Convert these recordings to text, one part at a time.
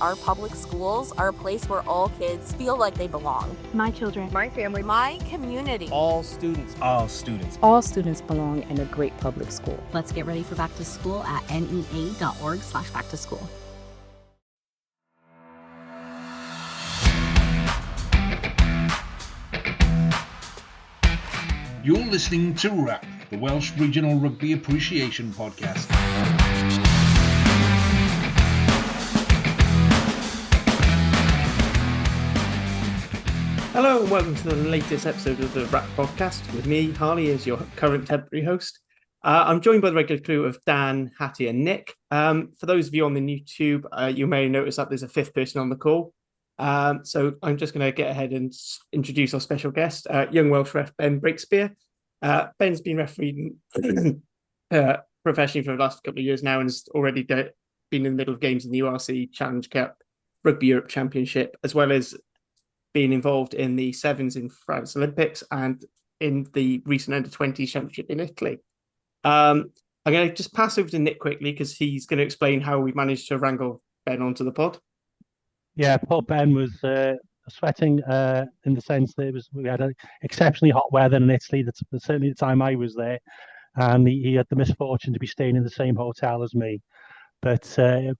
our public schools are a place where all kids feel like they belong. My children. My family. My community. All students. All students. All students belong in a great public school. Let's get ready for back to school at nea.org/backtoschool. You're listening to RAP, the Welsh Regional Rugby Appreciation Podcast. Hello and welcome to the latest episode of the RAP Podcast with me, Harley, as your current temporary host. I'm joined by the regular crew of Dan, Hattie and Nick. For those of you on the YouTube, you may notice that there's a fifth person on the call. So I'm just going to get ahead and introduce our special guest, young Welsh ref Ben Breakspear. Ben's been refereeing professionally for the last couple of years now and has already been in the middle of games in the URC Challenge Cup, Rugby Europe Championship, as well as being involved in the sevens in France Olympics and in the recent under-20 championship in Italy. I'm going to just pass over to Nick quickly because he's going to explain how we managed to wrangle Ben onto the pod. Yeah, poor Ben was sweating in the sense that we had exceptionally hot weather in Italy. That's certainly the time I was there, and he had the misfortune to be staying in the same hotel as me. But it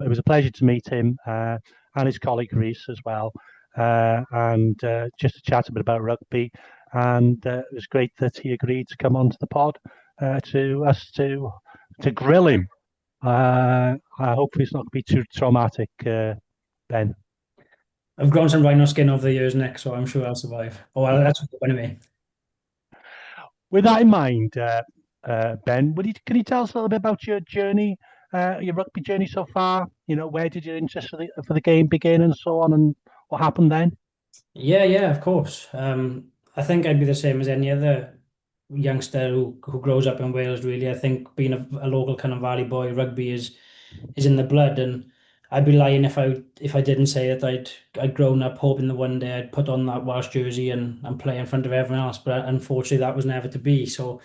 was a pleasure to meet him and his colleague Reese as well, and just to chat a bit about rugby. And it was great that he agreed to come onto the pod to grill him. Hopefully it's not going to be too traumatic, Ben. I've grown some rhino skin over the years, Nick, so I'm sure I'll survive. Oh, well, that's anyway. With that in mind, Ben, can you tell us a little bit about your journey, your rugby journey so far? You know, where did your interest for the game begin and so on, and what happened then? Yeah, of course. I think I'd be the same as any other youngster who grows up in Wales, really. I think being a local kind of valley boy, rugby is in the blood, and I'd be lying if I didn't say that I'd grown up hoping that one day I'd put on that Welsh jersey and play in front of everyone else. But unfortunately, that was never to be. So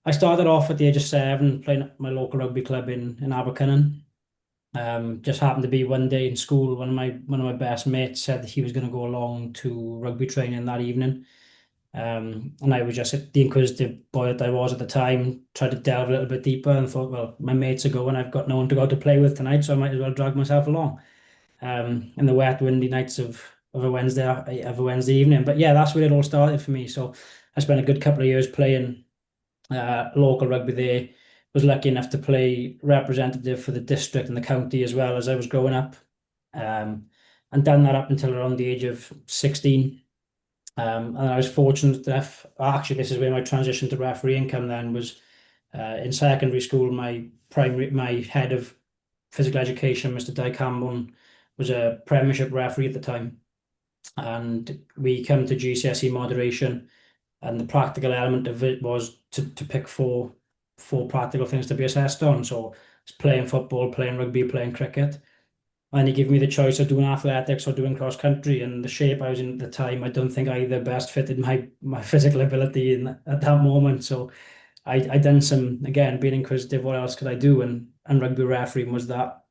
I started off at the age of 7 playing at my local rugby club in Abercynon. Just happened to be one day in school, one of my best mates said that he was going to go along to rugby training that evening. And I was just the inquisitive boy that I was at the time, tried to delve a little bit deeper and thought, well, my mates are going, I've got no one to go to play with tonight, so I might as well drag myself along. In the wet, windy nights of a Wednesday evening. But yeah, that's where it all started for me. So I spent a good couple of years playing local rugby there. Was lucky enough to play representative for the district and the county as well as I was growing up. And done that up until around the age of 16. And I was fortunate enough, actually this is where my transition to refereeing came then, was in secondary school, my head of physical education, Mr. Di Campbell, was a premiership referee at the time. And we come to GCSE moderation, and the practical element of it was to pick four practical things to be assessed on. So it's playing football, playing rugby, playing cricket. And he gave me the choice of doing athletics or doing cross country. And the shape I was in at the time, I don't think either best fitted my physical ability at that moment. So I done some, again, being inquisitive, what else could I do? And rugby refereeing was that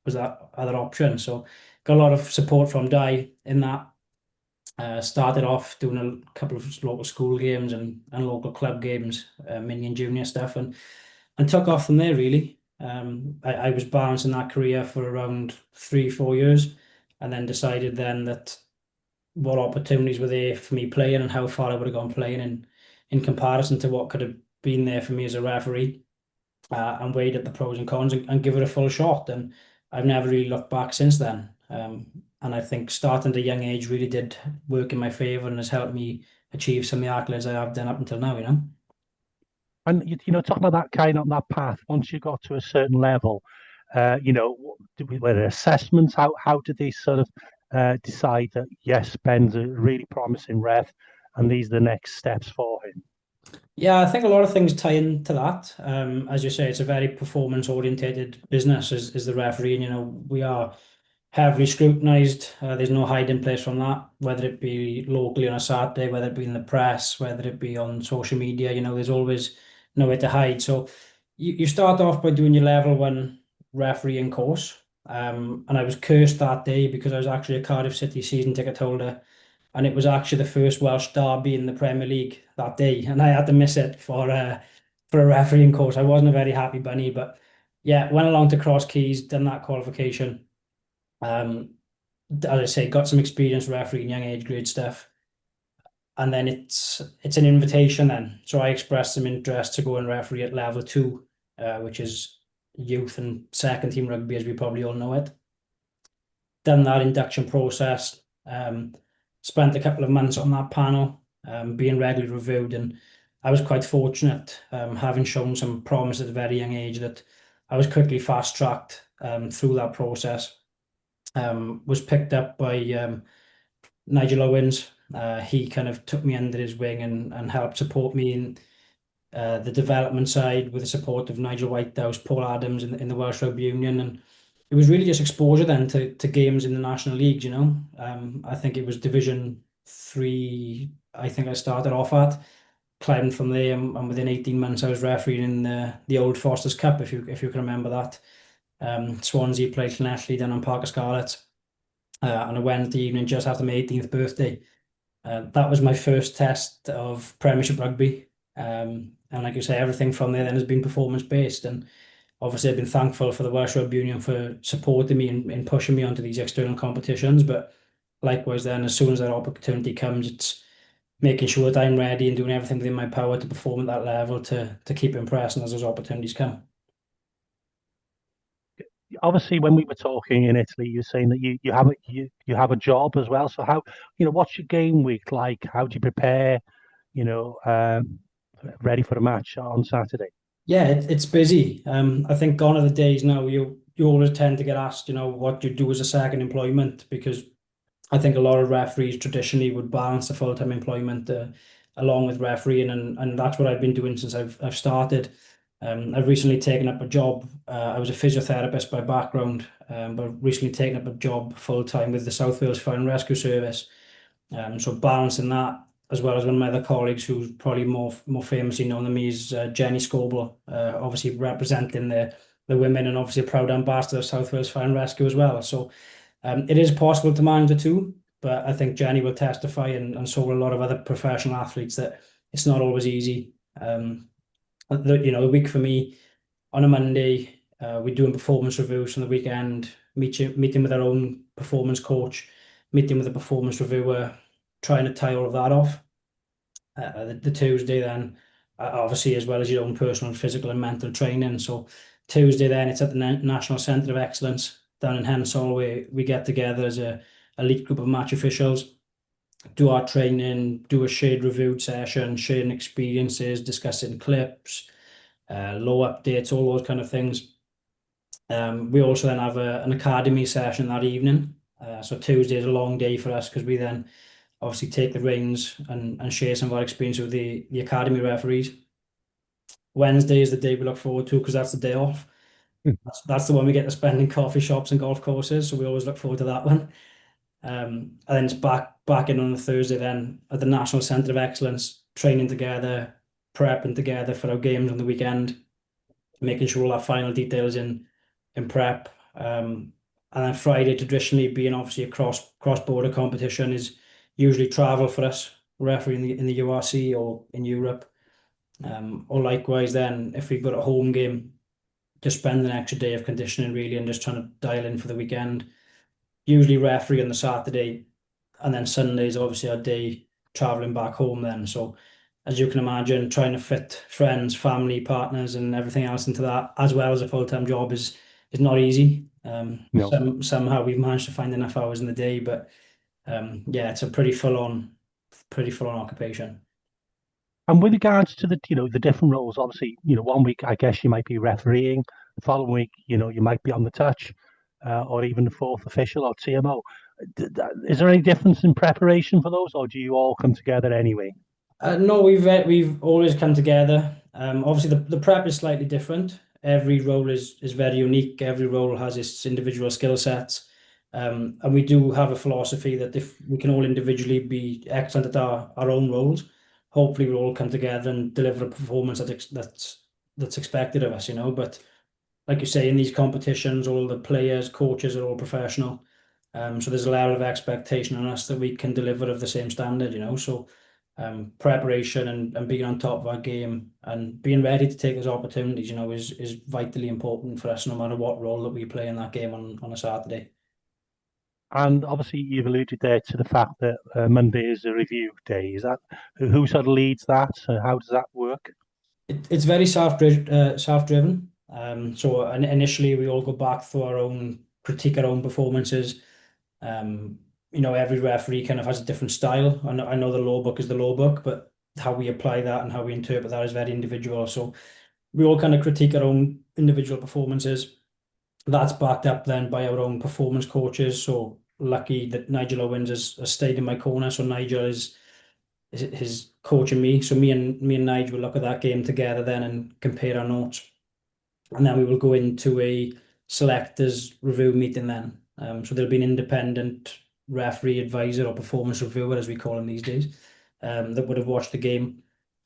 other option. So got a lot of support from Di in that. Started off doing a couple of local school games and local club games, mini and junior stuff, and took off from there, really. I was balancing that career for around 3-4 years, and then decided then that what opportunities were there for me playing and how far I would have gone playing in comparison to what could have been there for me as a referee, and weighed up the pros and cons and give it a full shot. And I've never really looked back since then. And I think starting at a young age really did work in my favour and has helped me achieve some of the accolades I have done up until now, you know. And, talking about that path, once you got to a certain level, were there assessments? How did they sort of decide that, yes, Ben's a really promising ref and these are the next steps for him? Yeah, I think a lot of things tie into that. As you say, it's a very performance-orientated business as the referee, and, we are heavily scrutinised. There's no hiding place from that, whether it be locally on a Saturday, whether it be in the press, whether it be on social media, there's always nowhere to hide. So you start off by doing your level 1 refereeing course, and I was cursed that day because I was actually a Cardiff City season ticket holder, and it was actually the first Welsh derby in the Premier League that day, and I had to miss it for a refereeing course. I wasn't a very happy bunny, but yeah, went along to Cross Keys, done that qualification. As I say, got some experience refereeing young age grade stuff. And then it's an invitation then. So I expressed some interest to go and referee at level 2, which is youth and second team rugby, as we probably all know it. Done that induction process, spent a couple of months on that panel, being regularly reviewed, and I was quite fortunate, having shown some promise at a very young age, that I was quickly fast-tracked through that process. Was picked up by Nigel Owens. He kind of took me under his wing and helped support me in the development side with the support of Nigel Whitehouse, Paul Adams in the Welsh Rugby Union, and it was really just exposure then to games in the National League. You know, I think it was Division 3. I think I started off at, climbed from there, and within 18 months I was refereeing in the old Foster's Cup, if you can remember that. Swansea played Llanelli down on Parc y Scarlett on a Wednesday evening just after my 18th birthday. That was my first test of Premiership rugby. And like you say, everything from there then has been performance based. And obviously I've been thankful for the Welsh Rugby Union for supporting me in pushing me onto these external competitions. But likewise then, as soon as that opportunity comes, it's making sure that I'm ready and doing everything within my power to perform at that level to keep impressing as those opportunities come. Obviously, when we were talking in Italy, you're saying that you have a job as well. So how, what's your game week like? How do you prepare? Ready for a match on Saturday? Yeah, it's busy. I think gone are the days now. You always tend to get asked, what you do as a second employment, because I think a lot of referees traditionally would balance the full-time employment along with refereeing, and that's what I've been doing since I've started. I've recently taken up a job. I was a physiotherapist by background, but recently taken up a job full-time with the South Wales Fire and Rescue Service. So balancing that, as well as one of my other colleagues who's probably more famously known than me, is Jenny Scoble, obviously representing the women, and obviously a proud ambassador of South Wales Fire and Rescue as well. So it is possible to manage the two, but I think Jenny will testify, and so will a lot of other professional athletes, that it's not always easy. The week for me, on a Monday, we're doing performance reviews from the weekend, meeting with our own performance coach, meeting with a performance reviewer, trying to tie all of that off. The Tuesday then, obviously, as well as your own personal, physical and mental training. So Tuesday then, it's at the National Centre of Excellence down in Hensall, where we get together as a elite group of match officials, do our training, do a shared review session, sharing experiences, discussing clips, low updates, all those kind of things. We also then have an academy session that evening. So Tuesday is a long day for us, because we then obviously take the reins and share some of our experience with the academy referees. Wednesday is the day we look forward to, because that's the day off. That's the one we get to spend in coffee shops and golf courses, so we always look forward to that one. And then it's back in on the Thursday then at the National Centre of Excellence, training together, prepping together for our games on the weekend, making sure all our final details in prep. And then Friday, traditionally being obviously a cross-border competition, is usually travel for us, refereeing in the URC or in Europe. Or likewise then, if we've got a home game, just spend an extra day of conditioning really, and just trying to dial in for the weekend. Usually referee on the Saturday, and then Sunday is obviously our day traveling back home then. So as you can imagine, trying to fit friends, family, partners and everything else into that, as well as a full-time job, is not easy. No. Somehow we've managed to find enough hours in the day, but yeah, it's a pretty full-on occupation. And with regards to the different roles, obviously, 1 week I guess you might be refereeing, the following week, you might be on the touch, or even the fourth official or TMO. Is there any difference in preparation for those, or do you all come together anyway? No, we've always come together. Obviously, the prep is slightly different. Every role is very unique. Every role has its individual skill sets. And we do have a philosophy that if we can all individually be excellent at our own roles, hopefully we'll all come together and deliver a performance that's expected of us, But like you say, in these competitions, all the players, coaches are all professional. So there's a level of expectation on us that we can deliver of the same standard, So preparation and being on top of our game and being ready to take those opportunities, is vitally important for us, no matter what role that we play in that game on a Saturday. And obviously, you've alluded there to the fact that Monday is a review day. Is that who sort of leads that? How does that work? It's very self-driven. So initially, we all go back through critique our own performances. Every referee kind of has a different style. I know the law book is the law book, but how we apply that and how we interpret that is very individual. So we all kind of critique our own individual performances. That's backed up then by our own performance coaches. So lucky that Nigel Owens has stayed in my corner. So Nigel is coaching me. So me and Nigel will look at that game together then and compare our notes. And then we will go into a selectors review meeting then. So there'll be an independent referee advisor or performance reviewer, as we call them these days, that would have watched the game.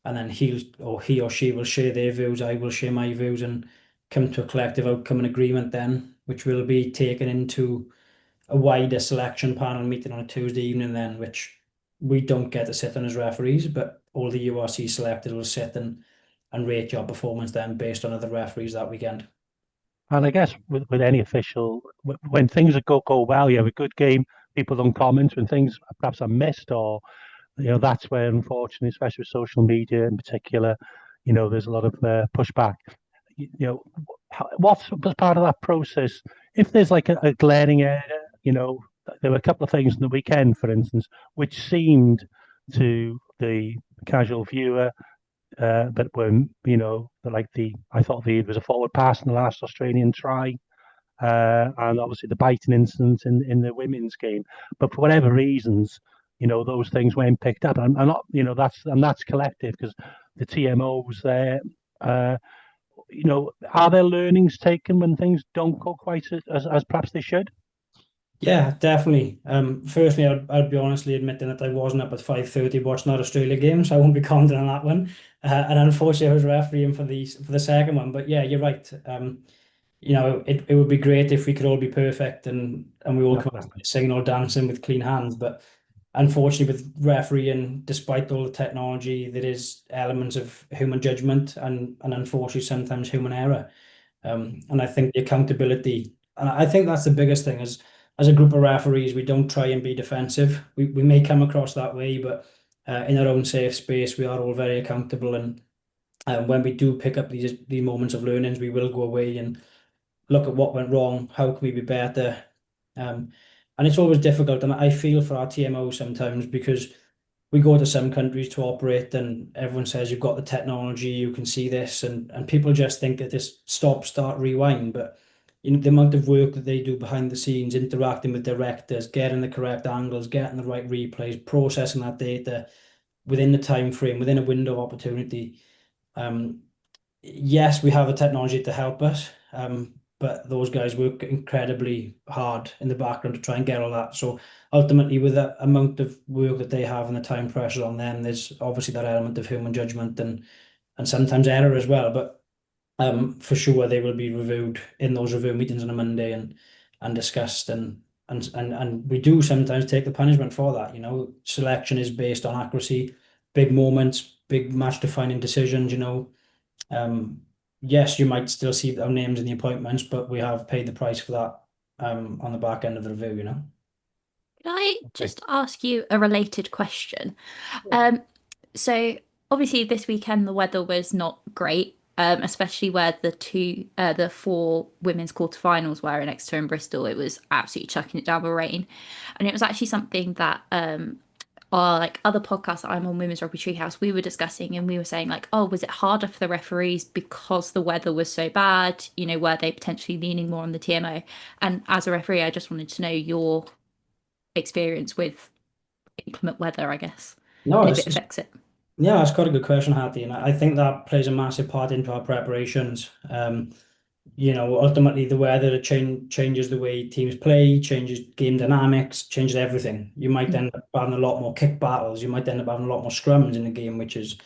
And then he or she will share their views. I will share my views and come to a collective outcome and agreement then, which will be taken into a wider selection panel meeting on a Tuesday evening then, which we don't get to sit on as referees, but all the URC selectors will sit and rate your performance then based on other referees that weekend. And I guess with any official, when things go well, you have a good game, people don't comment. When things perhaps are missed, or that's where, unfortunately, especially with social media in particular, there's a lot of pushback. What's part of that process? If there's like a glaring area, there were a couple of things in the weekend, for instance, which seemed to the casual viewer that were, I thought it was a forward pass in the last Australian try, and obviously the biting incident in the women's game. But for whatever reasons, those things weren't picked up, and not, that's collective because the TMO was there. Are there learnings taken when things don't go quite as perhaps they should? Yeah, definitely. Firstly, I'll be honestly admitting that I wasn't up at 5:30 watching that Australia game, so I won't be commenting on that one. And unfortunately, I was refereeing for the second one. But yeah, you're right. It would be great if we could all be perfect and we all come singing or dancing with clean hands. But unfortunately, with refereeing, despite all the technology, there is elements of human judgment and unfortunately sometimes human error. And I think the accountability, and I think that's the biggest thing is, as a group of referees, we don't try and be defensive. We may come across that way, but in our own safe space, we are all very accountable. And when we do pick up these moments of learnings, we will go away and look at what went wrong. How can we be better? And it's always difficult. And I feel for our TMO sometimes because we go to some countries to operate and everyone says you've got the technology, you can see this. And people just think that this stop, start, rewind. But the amount of work that they do behind the scenes, interacting with directors, getting the correct angles, getting the right replays, processing that data within the time frame, within a window of opportunity. Yes, we have the technology to help us, but those guys work incredibly hard in the background to try and get all that. So ultimately, with that amount of work that they have and the time pressure on them, there's obviously that element of human judgment and sometimes error as well. But for sure, they will be reviewed in those review meetings on a Monday and discussed and we do sometimes take the punishment for that. Selection is based on accuracy, big moments, big match defining decisions. Yes, you might still see our names in the appointments, but we have paid the price for that on the back end of the review. Can I just ask you a related question? So obviously this weekend the weather was not great. Especially where the 4 women's quarterfinals were in Exeter and Bristol. It was absolutely chucking it down with rain, and it was actually something that our other podcasts that I'm on, Women's Rugby Treehouse, we were discussing, and we were saying was it harder for the referees because the weather was so bad? Were they potentially leaning more on the TMO? And as a referee, I just wanted to know your experience with inclement weather, I guess, and if it affects it. Yeah, that's quite a good question, Hattie, and I think that plays a massive part into our preparations. Ultimately the weather changes the way teams play, changes game dynamics, changes everything. You might end up having a lot more kick battles, you might end up having a lot more scrums in the game, which is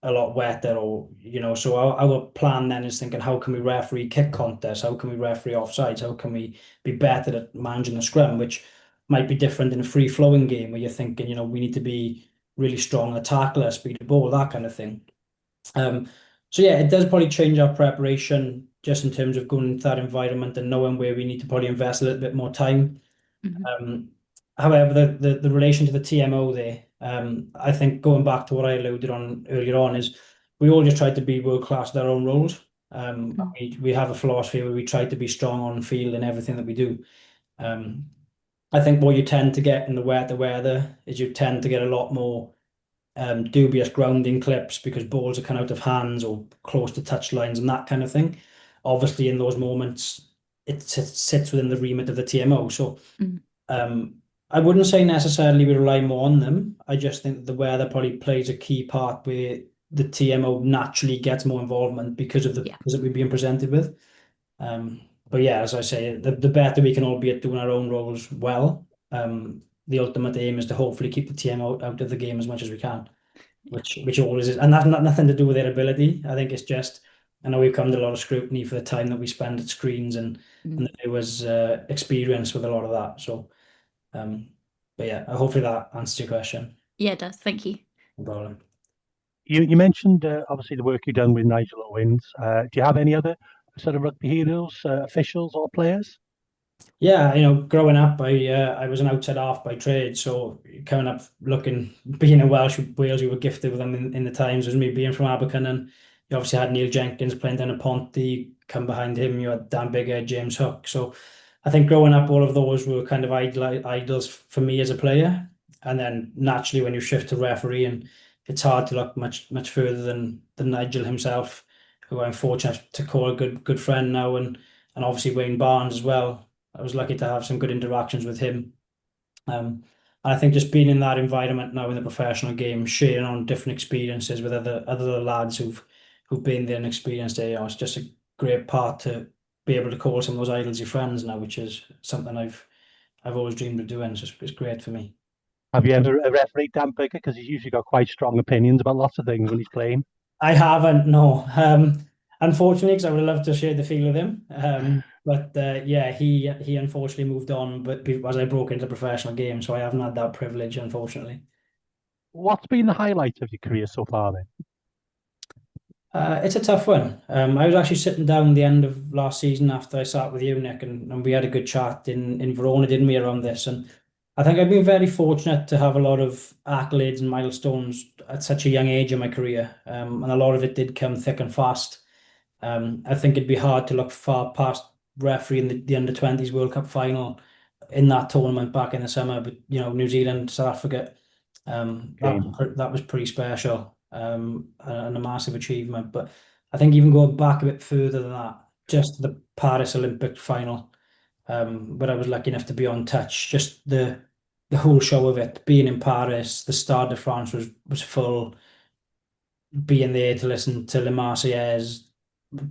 a lot wetter, or so our plan then is thinking, how can we referee kick contests, how can we referee offsides, how can we be better at managing the scrum, which might be different in a free flowing game where you're thinking, we need to be really strong at tackler, speed of ball, that kind of thing. So yeah, it does probably change our preparation just in terms of going into that environment and knowing where we need to probably invest a little bit more time. However, the relation to the TMO there, I think going back to what I alluded on earlier on, is we all just try to be world class at our own roles. We have a philosophy where we try to be strong on field in everything that we do. I think what you tend to get in the weather is you tend to get a lot more dubious grounding clips because balls are kind of out of hands or close to touch lines and that kind of thing. Obviously, in those moments, it sits within the remit of the TMO. So I wouldn't say necessarily we rely more on them. I just think that the weather probably plays a key part where the TMO naturally gets more involvement because of because that we're being presented with. But yeah, as I say, the better we can all be at doing our own roles well, the ultimate aim is to hopefully keep the TMO out of the game as much as we can, which always is, and that's nothing to do with their ability. I think it's just, I know we've come to a lot of scrutiny for the time that we spend at screens, and there was experience with a lot of that. So, but yeah, hopefully that answers your question. Yeah, it does. Thank you. No problem. You mentioned obviously the work you've done with Nigel Owens. Do you have any other sort of rugby heroes, officials or players? Yeah, growing up, I was an outside half by trade, so coming up being a Wales, we were gifted with them in the times. As me being from Abercynon, you obviously had Neil Jenkins playing down at Ponty. Come behind him, you had Dan Bigger, James Hook. So I think growing up, all of those were kind of idols for me as a player. And then naturally, when you shift to refereeing, it's hard to look much further than Nigel himself, who I'm fortunate to call a good friend now, and obviously Wayne Barnes as well. I was lucky to have some good interactions with him. I think just being in that environment now in the professional game, sharing on different experiences with other lads who've been there and experienced it, it's just a great part to be able to call some of those idols your friends now, which is something I've always dreamed of doing. So it's great for me. Have you ever refereed Dan Bigger? Because he's usually got quite strong opinions about lots of things when he's playing. I haven't, no. Unfortunately, because I would have loved to share the field with him. But yeah, he unfortunately moved on, but as I broke into the professional game, so I haven't had that privilege, unfortunately. What's been the highlight of your career so far then? It's a tough one. I was actually sitting down the end of last season after I sat with you, Nick, and we had a good chat in Verona, didn't we, around this? And I think I've been very fortunate to have a lot of accolades and milestones at such a young age in my career. And a lot of it did come thick and fast. I think it'd be hard to look far past refereeing the under-20s World Cup final in that tournament back in the summer. But New Zealand, South Africa, that was pretty special, and a massive achievement. But I think even going back a bit further than that, just the Paris Olympic final, where I was lucky enough to be on touch, just the whole show of it, being in Paris, the Stade de France was full, being there to listen to Le Marseillaise,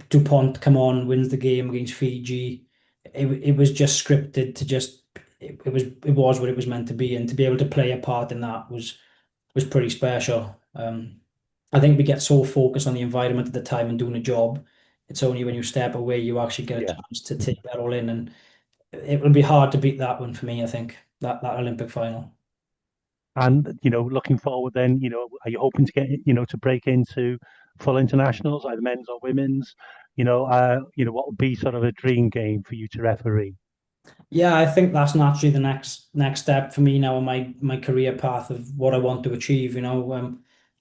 Dupont come on, wins the game against Fiji. It was just scripted to just it was what it was meant to be, and to be able to play a part in that was pretty special. I think we get so focused on the environment at the time and doing a job. It's only when you step away you actually get a chance to take that all in, and it will be hard to beat that one for me. I think that Olympic final. And looking forward, then are you hoping to get to break into full internationals, either men's or women's? What would be sort of a dream game for you to referee? Yeah, I think that's naturally the next step for me now on my career path of what I want to achieve.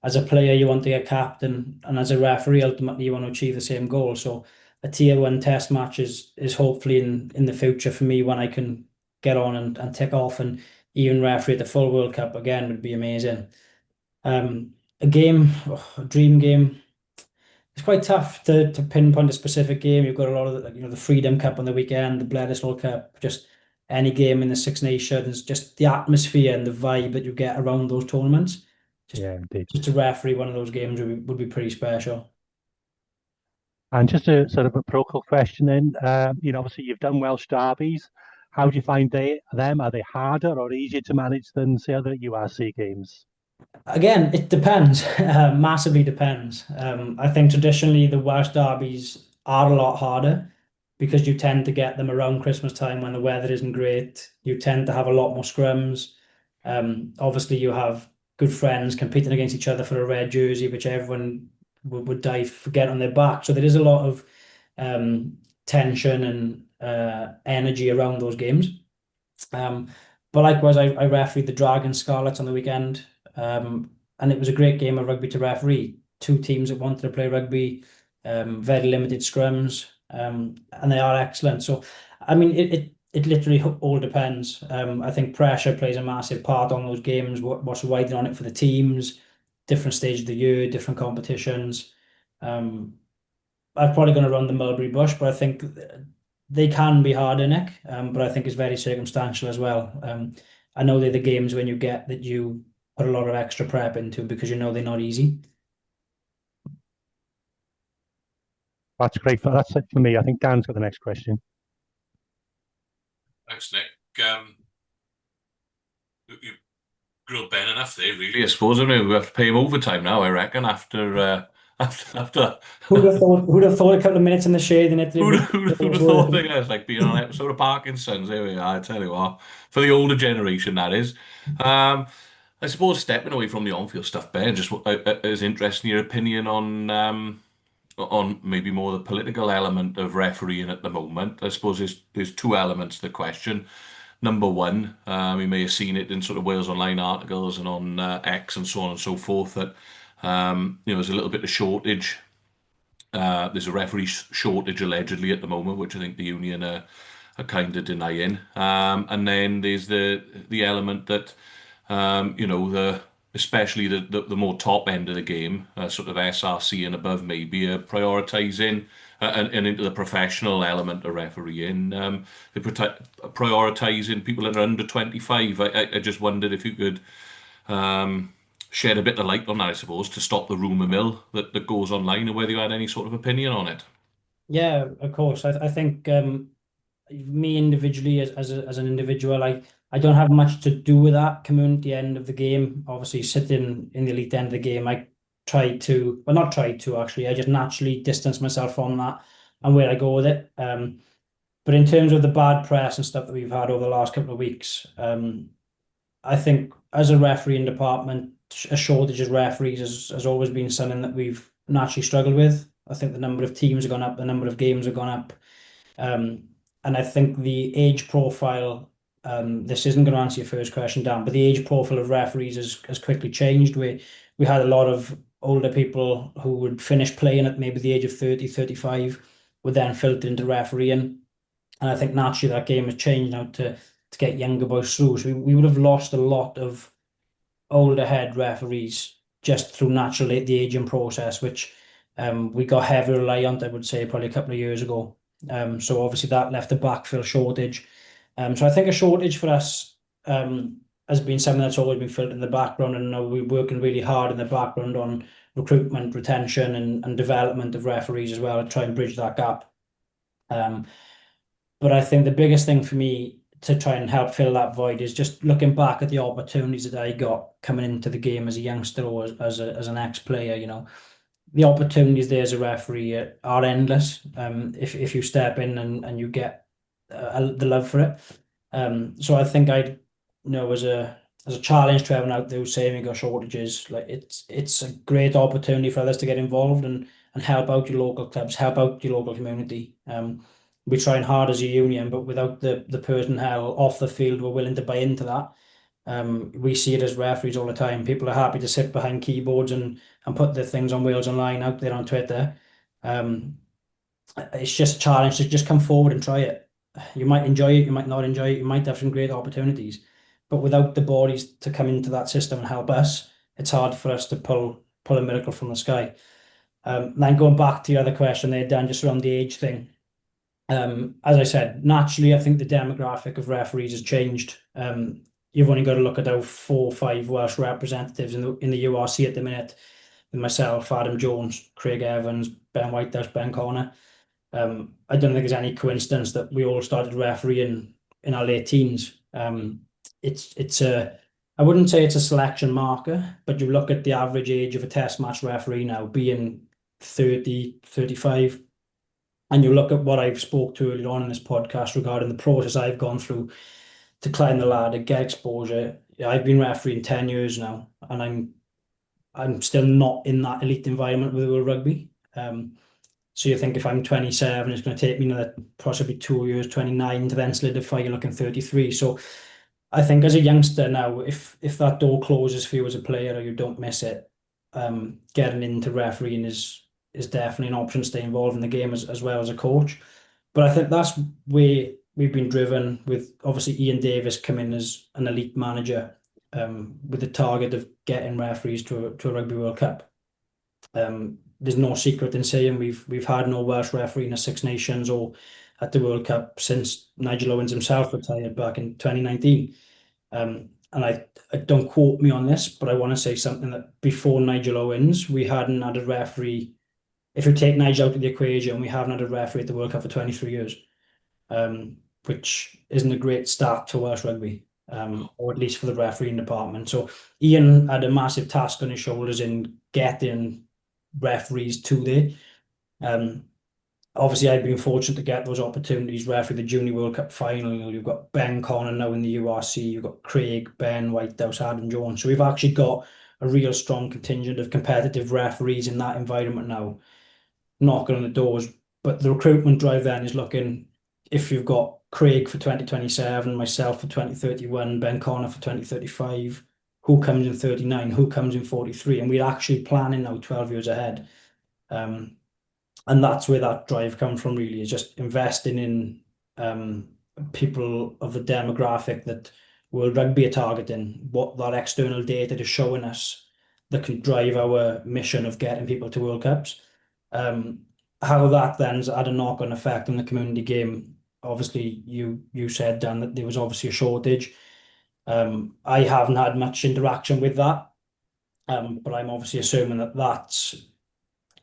As a player, you want to get captain, and as a referee, ultimately you want to achieve the same goal. So a tier 1 test match is hopefully in the future for me, when I can get on and tick off, and even referee at the full World Cup again would be amazing. A dream game. It's quite tough to pinpoint a specific game. You've got a lot of the Freedom Cup on the weekend, the Bledisloe Cup, just any game in the Six Nations, just the atmosphere and the vibe that you get around those tournaments. Indeed. Just to referee one of those games would be pretty special. And just a sort of a protocol question then, obviously you've done Welsh derbies. How do you find them? Are they harder or easier to manage than, say, other URC games? Again, it depends. Massively depends. I think traditionally the Welsh derbies are a lot harder because you tend to get them around Christmas time when the weather isn't great. You tend to have a lot more scrums. Obviously, you have good friends competing against each other for a red jersey, which everyone would die for get on their back. So there is a lot of tension and energy around those games. But likewise, I refereed the Dragons Scarlets on the weekend, and it was a great game of rugby to referee. Two teams that wanted to play rugby, very limited scrums, and they are excellent. So, I mean, it literally all depends. I think pressure plays a massive part on those games. What's riding on it for the teams, different stage of the year, different competitions. I'm probably going to run the Mulberry Bush, but I think they can be harder, Nick. But I think it's very circumstantial as well. I know they're the games when you get that you put a lot of extra prep into because you know they're not easy. That's great. That's it for me. I think Dan's got the next question. Thanks, Nick. You grilled Ben enough there, really. I suppose. I mean, we have to pay him overtime now, I reckon, after. Who'd have thought a couple of minutes in the shade and it Who'd have thought that it's like being on an episode of Parkinson's? There we are. I tell you what, for the older generation, that is. I suppose stepping away from the on-field stuff, Ben, just is interested in your opinion on maybe more the political element of refereeing at the moment. I suppose there's two elements to the question. Number one, you may have seen it in sort of Wales Online articles and on X and so on and so forth that there's a little bit of shortage. There's a referee shortage allegedly at the moment, which I think the union are kind of denying. And then there's the element that especially the more top end of the game, sort of SRC and above, maybe are prioritising and into the professional element of refereeing. They're prioritising people that are under 25. I just wondered if you could shed a bit of light on that, I suppose, to stop the rumour mill that goes online, and whether you had any sort of opinion on it. Yeah, of course. I think me individually as an individual, I don't have much to do with that community end of the game. Obviously, sitting in the elite end of the game, I not try to actually. I just naturally distance myself from that and where I go with it. But in terms of the bad press and stuff that we've had over the last couple of weeks, I think as a refereeing department, a shortage of referees has always been something that we've naturally struggled with. I think the number of teams have gone up, the number of games have gone up. And I think the age profile, this isn't going to answer your first question, Dan, but the age profile of referees has quickly changed. We had a lot of older people who would finish playing at maybe the age of 30, 35, would then filter into refereeing. And I think naturally that game has changed now to get younger boys through. So we would have lost a lot of older head referees just through naturally the aging process, which we got heavily reliant, I would say, probably a couple of years ago. So obviously that left a backfill shortage. So I think a shortage for us has been something that's always been felt in the background, and we're working really hard in the background on recruitment, retention, and development of referees as well to try and bridge that gap. But I think the biggest thing for me to try and help fill that void is just looking back at the opportunities that I got coming into the game as a youngster or as an ex-player. The opportunities there as a referee are endless. If you step in and you get the love for it. So I think as a challenge to everyone out there who's saying we got shortages, like it's a great opportunity for others to get involved and help out your local clubs, help out your local community. We're trying hard as a union, but without the personnel off the field we're willing to buy into that. We see it as referees all the time. People are happy to sit behind keyboards and put their things on Wales Online out there on Twitter. It's just a challenge to just come forward and try it. You might enjoy it, you might not enjoy it, you might have some great opportunities. But without the bodies to come into that system and help us, it's hard for us to pull a miracle from the sky. Then going back to the other question there, Dan, just around the age thing. As I said, naturally, I think the demographic of referees has changed. You've only got to look at our 4 or 5 Welsh representatives in the URC at the minute, with myself, Adam Jones, Craig Evans, Ben Whitehouse, Ben Connor. I don't think there's any coincidence that we all started refereeing in our late teens. It's a I wouldn't say it's a selection marker, but you look at the average age of a test match referee now being 30, 35, and you look at what I've spoke to earlier on in this podcast regarding the process I've gone through to climb the ladder, get exposure. I've been refereeing 10 years now, and I'm still not in that elite environment with World Rugby. So you think if I'm 27, it's going to take me another possibly 2 years, 29, to then solidify. You're looking 33. So I think as a youngster now, if that door closes for you as a player or you don't miss it, getting into refereeing is definitely an option to stay involved in the game as well as a coach. But I think that's where we've been driven with obviously Ian Davis coming as an elite manager, with the target of getting referees to a Rugby World Cup. There's no secret in saying we've had no Welsh referee in the Six Nations or at the World Cup since Nigel Owens himself retired back in 2019. And I don't quote me on this, but I want to say something that before Nigel Owens, we hadn't had a referee. If you take Nigel out of the equation, we haven't had a referee at the World Cup for 23 years, which isn't a great start to Welsh rugby, or at least for the refereeing department. So Ian had a massive task on his shoulders in getting referees to there. Obviously, I've been fortunate to get those opportunities. Referee the Junior World Cup final. You've got Ben Connor now in the URC. You've got Craig, Ben, Whitehouse, Adam Jones. So we've actually got a real strong contingent of competitive referees in that environment now, knocking on the doors. But the recruitment drive then is looking, if you've got Craig for 2027, myself for 2031, Ben Connor for 2035, who comes in 39, who comes in 43, and we're actually planning now 12 years ahead. And that's where that drive comes from, really, is just investing in people of the demographic that World Rugby are targeting, what that external data is showing us that can drive our mission of getting people to World Cups. How that then's had a knock-on effect on the community game. Obviously, you said, Dan, that there was obviously a shortage. I haven't had much interaction with that, but I'm obviously assuming that that's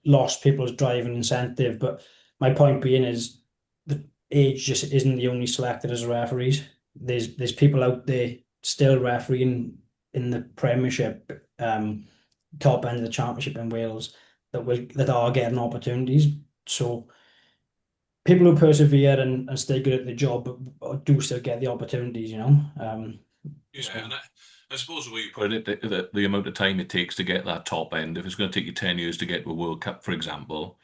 lost people's drive and incentive. But my point being is the age just isn't the only selected as referees. There's people out there still refereeing in the Premiership, top end of the Championship in Wales, that are getting opportunities. So people who persevere and stay good at the job do still get the opportunities, you know. Yeah, and I suppose the way you put it, the amount of time it takes to get that top end, if it's going to take you 10 years to get to a World Cup, for example,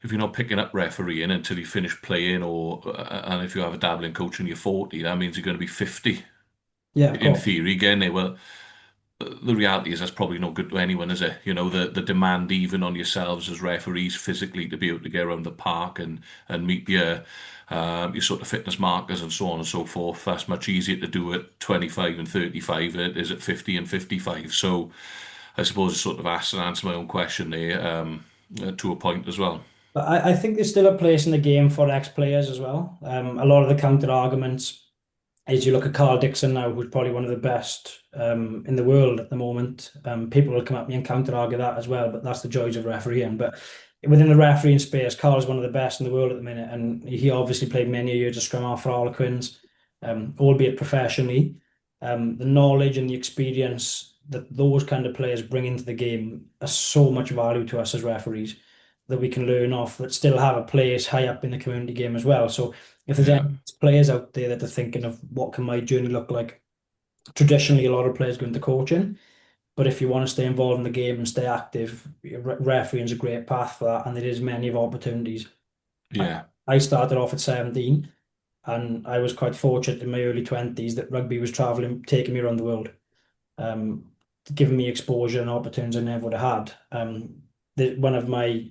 if you're not picking up refereeing until you finish playing, and if you have a dabbling coach and you're 40, that means you're going to be 50. Yeah, in theory, again, well, the reality is that's probably not good to anyone, is it? You know, the demand even on yourselves as referees physically to be able to get around the park and meet your sort of fitness markers and so on and so forth. That's much easier to do at 25 and 35 than it is at 50 and 55. So I suppose it's sort of answer my own question there, to a point as well. But I think there's still a place in the game for ex-players as well. A lot of the counter arguments is you look at Carl Dixon now, who's probably one of the best in the world at the moment. People will come at me and counter argue that as well, but that's the joys of refereeing. But within the refereeing space, Carl's one of the best in the world at the minute, and he obviously played many years of scrum half for Harlequins, albeit professionally. The knowledge and the experience that those kind of players bring into the game are so much value to us as referees that we can learn off, that still have a place high up in the community game as well. So if there's any players out there that are thinking of what can my journey look like, traditionally a lot of players go into coaching, but if you want to stay involved in the game and stay active, refereeing is a great path for that, and there is many of opportunities. Yeah. I started off at 17, and I was quite fortunate in my early 20s that rugby was taking me around the world, giving me exposure and opportunities I never would have had. One of my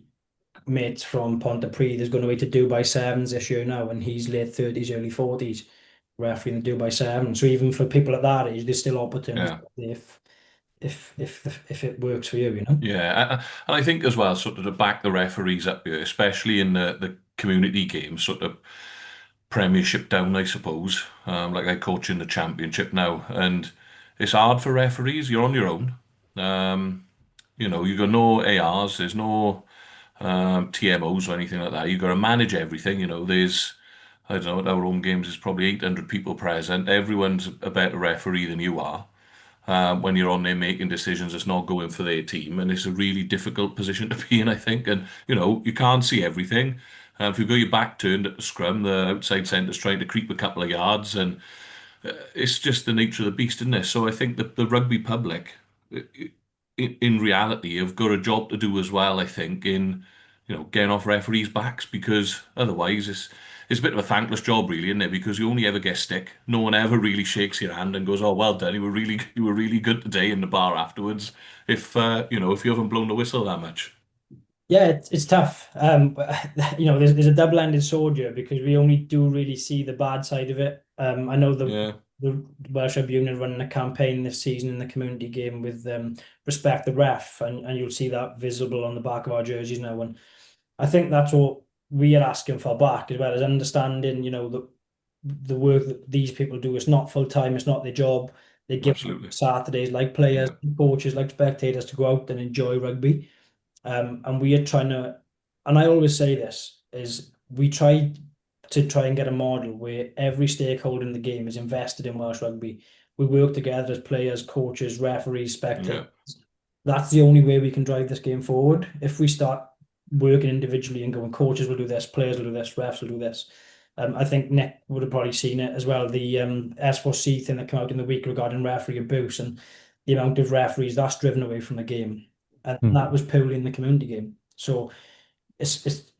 mates from Pontypridd is going away to Dubai Sevens this year now, and he's late 30s, early 40s, refereeing the Dubai Sevens. So even for people at that age, there's still opportunity if it works for you, you know. Yeah, and I think as well, sort of to back the referees up here, especially in the community games, sort of Premiership down, I suppose. Like I coach in the Championship now, and it's hard for referees. You're on your own. You know, you got no ARs. There's no TMOs or anything like that. You've got to manage everything. You know, there's, I don't know, at our home games, there's probably 800 people present. Everyone's a better referee than you are. when you're on there making decisions that's not going for their team, and it's a really difficult position to be in, I think. And you can't see everything. If you've got your back turned at the scrum, the outside centre's trying to creep a couple of yards, and it's just the nature of the beast, isn't it? So I think that the rugby public, in reality, have got a job to do as well, I think, in getting off referees' backs, because otherwise it's a bit of a thankless job, really, isn't it? Because you only ever get stick. No one ever really shakes your hand and goes, "Oh, well done. You were really good today," in the bar afterwards. If you haven't blown the whistle that much. Yeah, it's tough. There's a double-ended sword here, because we only do really see the bad side of it. I know Yeah. the Welsh Rugby Union running a campaign this season in the community game with respect the ref, and you'll see that visible on the back of our jerseys now. And I think that's what we are asking for back, as well as understanding, the work that these people do. It's not full time. It's not their job. They give Absolutely. Saturdays, like players, coaches, like spectators, to go out and enjoy rugby. And we are trying to, and I always say this, is we try and get a model where every stakeholder in the game is invested in Welsh Rugby. We work together as players, coaches, referees, spectators. That's the only way we can drive this game forward. If we start working individually and going, coaches will do this, players will do this, refs will do this. I think Nick would have probably seen it as well, the S4C thing that came out in the week regarding referee abuse, and the amount of referees that's driven away from the game. And that was purely in the community game. So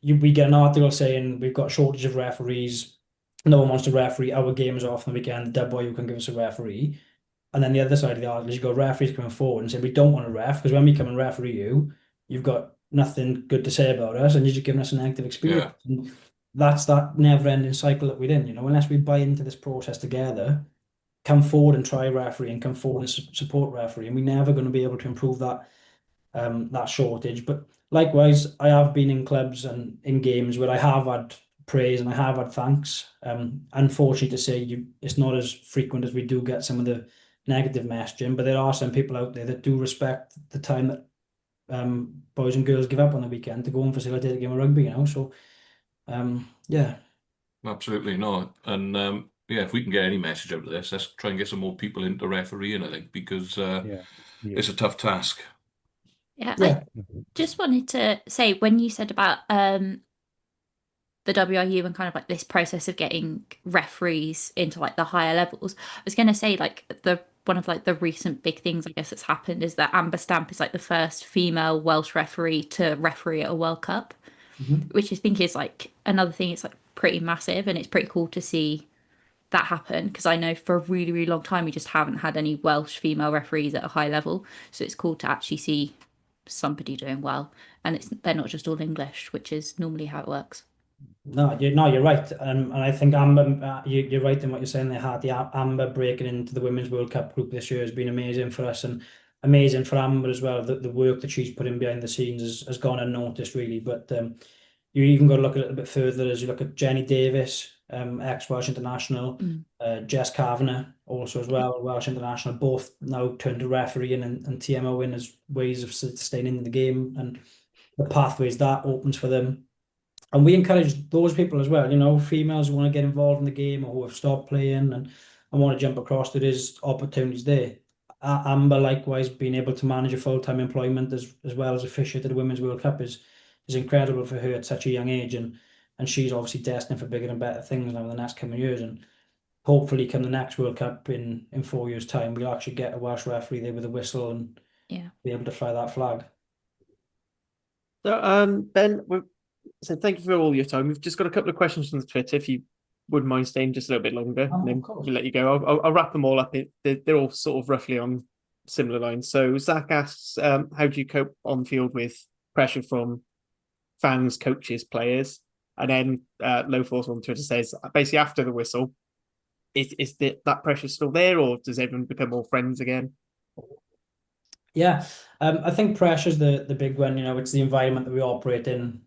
we get an article saying we've got a shortage of referees, no one wants to referee, our game is off on the weekend, dub boy, who can give us a referee. And then the other side of the article is, you've got referees coming forward and saying, we don't want a ref, because when we come and referee you, you've got nothing good to say about us, and you're just giving us a negative experience. And that's that never-ending cycle that we're in. Unless we buy into this process together, come forward and try referee, and come forward and support referee, and we're never going to be able to improve that shortage. But likewise, I have been in clubs and in games where I have had praise and I have had thanks. Unfortunately to say, it's not as frequent as we do get some of the negative messaging, but there are some people out there that do respect the time that boys and girls give up on the weekend to go and facilitate a game of rugby. So yeah, absolutely. No, and if we can get any message out of this, let's try and get some more people into refereeing, I think, because it's a tough task. Yeah, I just wanted to say, when you said about the WRU and kind of like this process of getting referees into like the higher levels, I was going to say, like, one of like the recent big things, I guess, that's happened is that Amber Stamp is like the first female Welsh referee to referee at a World Cup, which I think is like another thing. It's like pretty massive, and it's pretty cool to see that happen, because I know for a really, really long time we just haven't had any Welsh female referees at a high level. So it's cool to actually see somebody doing well, and they're not just all English, which is normally how it works. No, you're right, and I think Amber, you're right in what you're saying there, the Amber breaking into the Women's World Cup group this year has been amazing for us, and amazing for Amber as well. The work that she's put in behind the scenes has gone unnoticed, really. But you even got to look a little bit further as you look at Jenny Davis, ex-Welsh international, Jess Kavanagh also as well, Welsh international, both now turned to refereeing and TMOing as ways of staying in the game, and the pathways that opens for them. And we encourage those people as well, females who want to get involved in the game or who have stopped playing and want to jump across. There is opportunities there. Amber, likewise, being able to manage a full-time employment as well as officiate at the Women's World Cup is incredible for her at such a young age, and she's obviously destined for bigger and better things now in the next coming years. And hopefully, come the next World Cup in 4 years' time, we'll actually get a Welsh referee there with a whistle and be able to fly that flag. So, Ben, so thank you for all your time. We've just got a couple of questions from the Twitter, if you wouldn't mind staying just a little bit longer, and then we'll let you go. I'll wrap them all up. They're all sort of roughly on similar lines. So Zach asks, how do you cope on field with pressure from fans, coaches, players? And then Low Force on Twitter says, basically after the whistle, is that pressure still there, or does everyone become more friends again? Yeah, I think pressure is the big one. It's the environment that we operate in.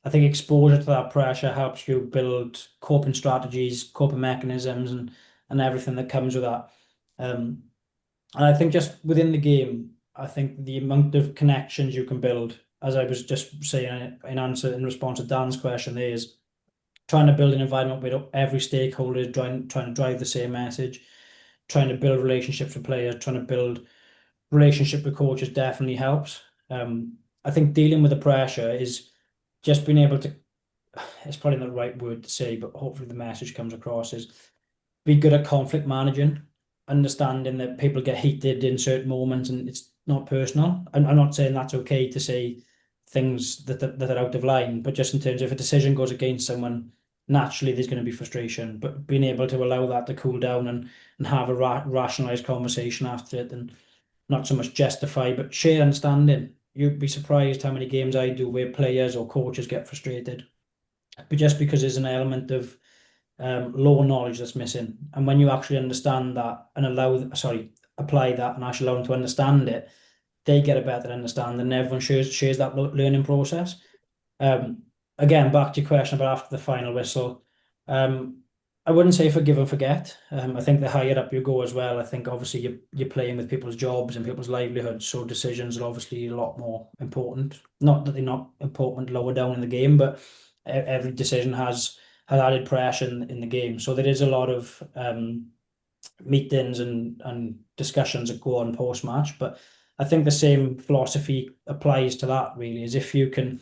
I think exposure to that pressure helps you build coping strategies, coping mechanisms, and everything that comes with that. And I think just within the game, I think the amount of connections you can build, as I was just saying in response to Dan's question, is trying to build an environment where every stakeholder is trying to drive the same message. trying to build relationships with players, trying to build relationship with coaches definitely helps. I think dealing with the pressure is just being able to, it's probably not the right word to say, but hopefully the message comes across, is be good at conflict managing, understanding that people get heated in certain moments and it's not personal. I'm not saying that's okay to say things that are out of line, but just in terms of if a decision goes against someone, naturally there's going to be frustration, but being able to allow that to cool down and have a rationalized conversation after it, and not so much justify, but share understanding. You'd be surprised how many games I do where players or coaches get frustrated, but just because there's an element of low knowledge that's missing. And when you actually understand that and apply that and actually allow them to understand it, they get a better understanding, and everyone shares that learning process. Again, back to your question about after the final whistle, I wouldn't say forgive and forget. I think the higher up you go as well, I think obviously you're playing with people's jobs and people's livelihoods, so decisions are obviously a lot more important. Not that they're not important lower down in the game, but every decision has added pressure in the game. So there is a lot of meetings and discussions that go on post-match. But I think the same philosophy applies to that, really, is if you can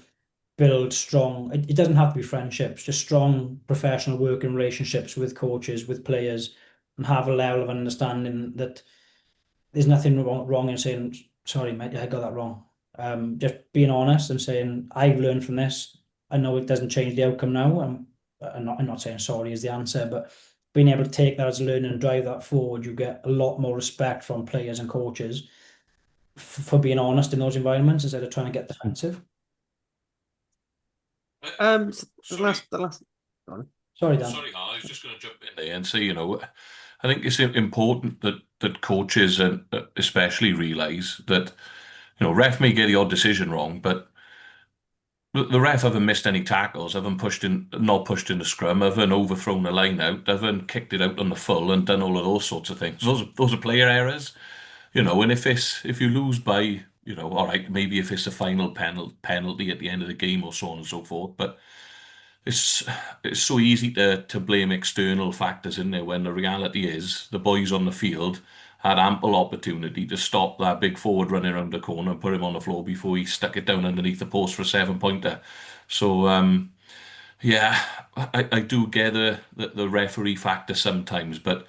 build strong, it doesn't have to be friendships, just strong professional working relationships with coaches, with players, and have a level of understanding that there's nothing wrong in saying, sorry, mate, I got that wrong. Just being honest and saying, I've learned from this. I know it doesn't change the outcome now. I'm not saying sorry is the answer, but being able to take that as learning and drive that forward, you get a lot more respect from players and coaches for being honest in those environments instead of trying to get defensive. The last. Sorry, Dan. Sorry, Hal, I was just going to jump in there and say, I think it's important that coaches and especially realise that, ref may get the odd decision wrong, but the ref haven't missed any tackles, haven't not pushed in the scrum, haven't overthrown the line out, haven't kicked it out on the full and done all of those sorts of things. Those are player errors, and if you lose by, all right, maybe if it's a final penalty at the end of the game or so on and so forth, but it's so easy to blame external factors in there when the reality is the boys on the field had ample opportunity to stop that big forward running around the corner and put him on the floor before he stuck it down underneath the post for a 7-pointer. So, yeah, I do get the referee factor sometimes, but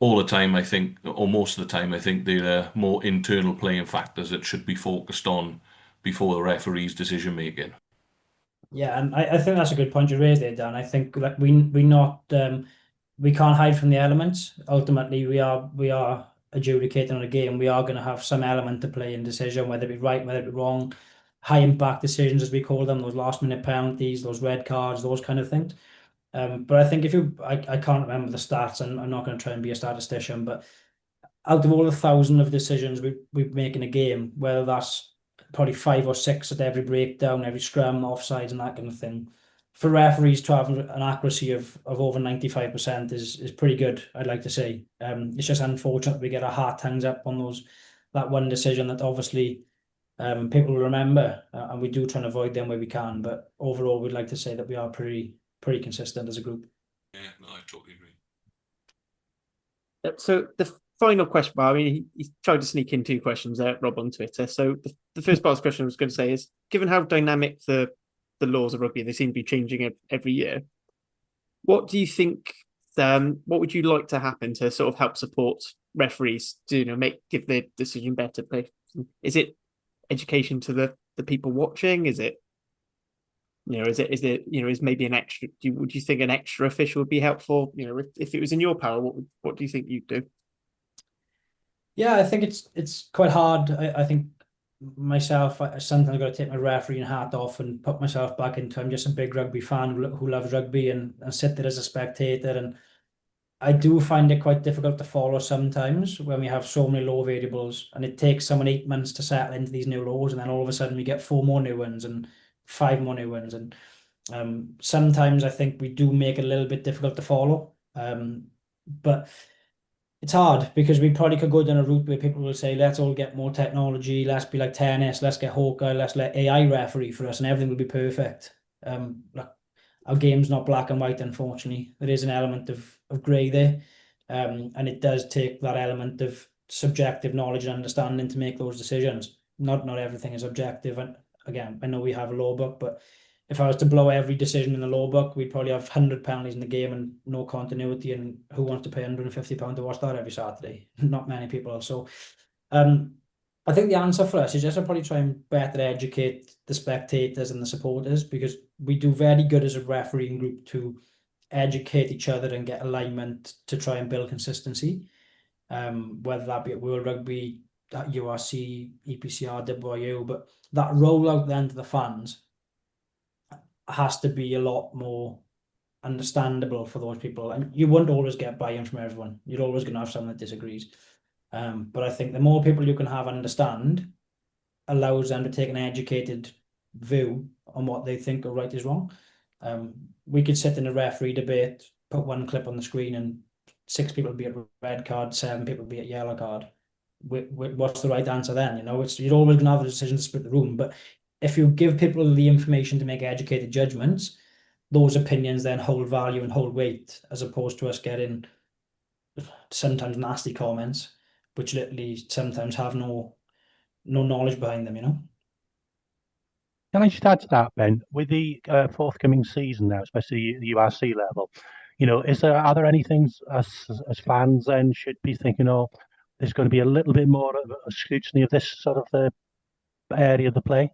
all the time, I think, or most of the time, I think there are more internal playing factors that should be focused on before the referee's decision making. Yeah, and I think that's a good point you raised there, Dan. I think like we can't hide from the elements. Ultimately, we are adjudicating on a game. We are going to have some element to play in decision, whether it be right, whether it be wrong, high impact decisions as we call them, those last minute penalties, those red cards, those kind of things. But I think I can't remember the stats, and I'm not going to try and be a statistician, but out of all the 1,000 of decisions we make in a game, whether that's probably 5 or 6 at every breakdown, every scrum, offsides, and that kind of thing, for referees to have an accuracy of over 95% is pretty good, I'd like to say. It's just unfortunate we get our hard tongues up on that one decision that obviously people will remember, and we do try and avoid them where we can. But overall, we'd like to say that we are pretty consistent as a group. Yeah, no, I totally agree. So the final question, well, I mean, he tried to sneak in 2 questions there, Rob, on Twitter. So the first part of the question I was going to say is, given how dynamic the laws of rugby, they seem to be changing every year, what do you think, what would you like to happen to sort of help support referees to, give their decision better? Is it education to the people watching? Is it, is maybe an extra, would you think an extra official would be helpful? If it was in your power, what do you think you'd do? Yeah, I think it's quite hard. I think myself, I sometimes got to take my refereeing hat off and put myself back into, I'm just a big rugby fan who loves rugby and sit there as a spectator. And I do find it quite difficult to follow sometimes when we have so many law variables, and it takes someone 8 months to settle into these new laws, and then all of a sudden we get 4 more new ones and 5 more new ones. And sometimes I think we do make it a little bit difficult to follow. But it's hard because we probably could go down a route where people will say, let's all get more technology, let's be like tennis, let's get Hawkeye, let's let AI referee for us, and everything will be perfect. Look, our game's not black and white, unfortunately. There is an element of grey there. and it does take that element of subjective knowledge and understanding to make those decisions. Not everything is objective, and again, I know we have a law book, but if I was to blow every decision in the law book, we'd probably have 100 penalties in the game and no continuity. And who wants to pay £150 to watch that every Saturday? Not many people. So, I think the answer for us is just to probably try and better educate the spectators and the supporters, because we do very good as a refereeing group to educate each other and get alignment to try and build consistency. Whether that be at World Rugby, at URC, EPCR, WIU, but that rollout then to the fans has to be a lot more understandable for those people. And you won't always get buy-in from everyone. You're always going to have someone that disagrees. But I think the more people you can have understand allows them to take an educated view on what they think are right is wrong. We could sit in a referee debate, put one clip on the screen, and 6 people be at red card, 7 people be at yellow card. What's the right answer then? You're always going to have a decision to split the room. But if you give people the information to make educated judgments, those opinions then hold value and hold weight, as opposed to us getting sometimes nasty comments, which literally sometimes have no knowledge behind them, Can I just add to that, Ben? With the forthcoming season now, especially the URC level, are there any things as fans then should be thinking, oh, there's going to be a little bit more of a scrutiny of this sort of area of the play?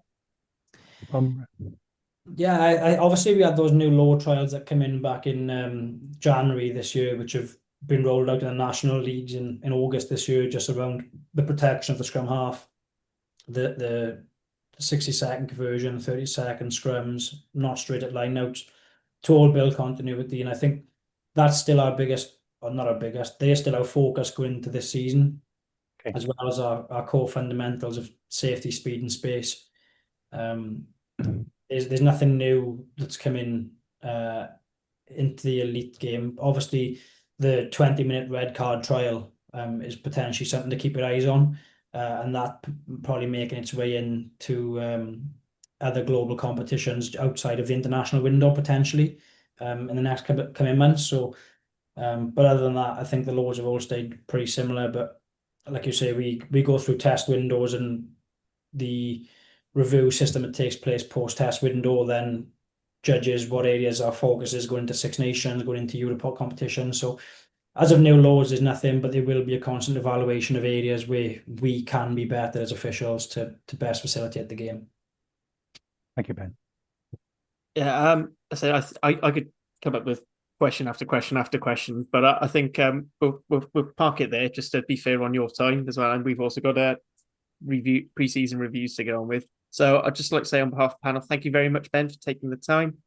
Yeah, I obviously we had those new law trials that came in back in January this year, which have been rolled out in the national leagues in August this year, just around the protection of the scrum half, the 60-second conversion, 30-second scrums, not straight at line-outs, to all build continuity. And I think that's still our biggest, or not our biggest, they're still our focus going into this season, as well as our core fundamentals of safety, speed, and space. There's nothing new that's come in into the elite game. Obviously, the 20-minute red card trial is potentially something to keep your eyes on, and that probably making its way into other global competitions outside of the international window potentially in the next coming months. So, but other than that, I think the laws have all stayed pretty similar. But like you say, we go through test windows, and the review system that takes place post-test window then judges what areas our focus is going into Six Nations, going into Europol competition. So as of new laws, there's nothing, but there will be a constant evaluation of areas where we can be better as officials to best facilitate the game. Thank you, Ben. Yeah, I could come up with question after question after question, but I think we'll park it there just to be fair on your time as well. And we've also got a pre-season reviews to get on with. So I'd just like to say on behalf of the panel, thank you very much, Ben, for taking the time.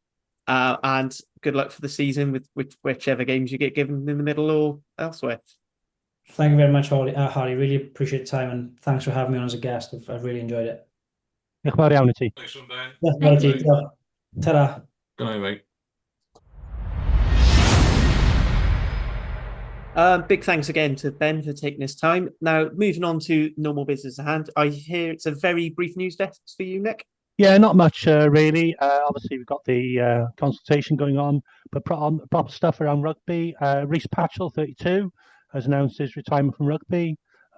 And good luck for the season with whichever games you get given in the middle or elsewhere. Thank you very much, Harry. Really appreciate the time, and thanks for having me on as a guest. I've really enjoyed it. Thanks for Ben. Ta-ra. Good night, mate. Big thanks again to Ben for taking his time. Now, moving on to normal business at hand. I hear it's a very brief news desk for you, Nick. Yeah, not much really. Obviously, we've got the consultation going on, but proper stuff around rugby. Reece Patchell, 32, has announced his retirement from rugby.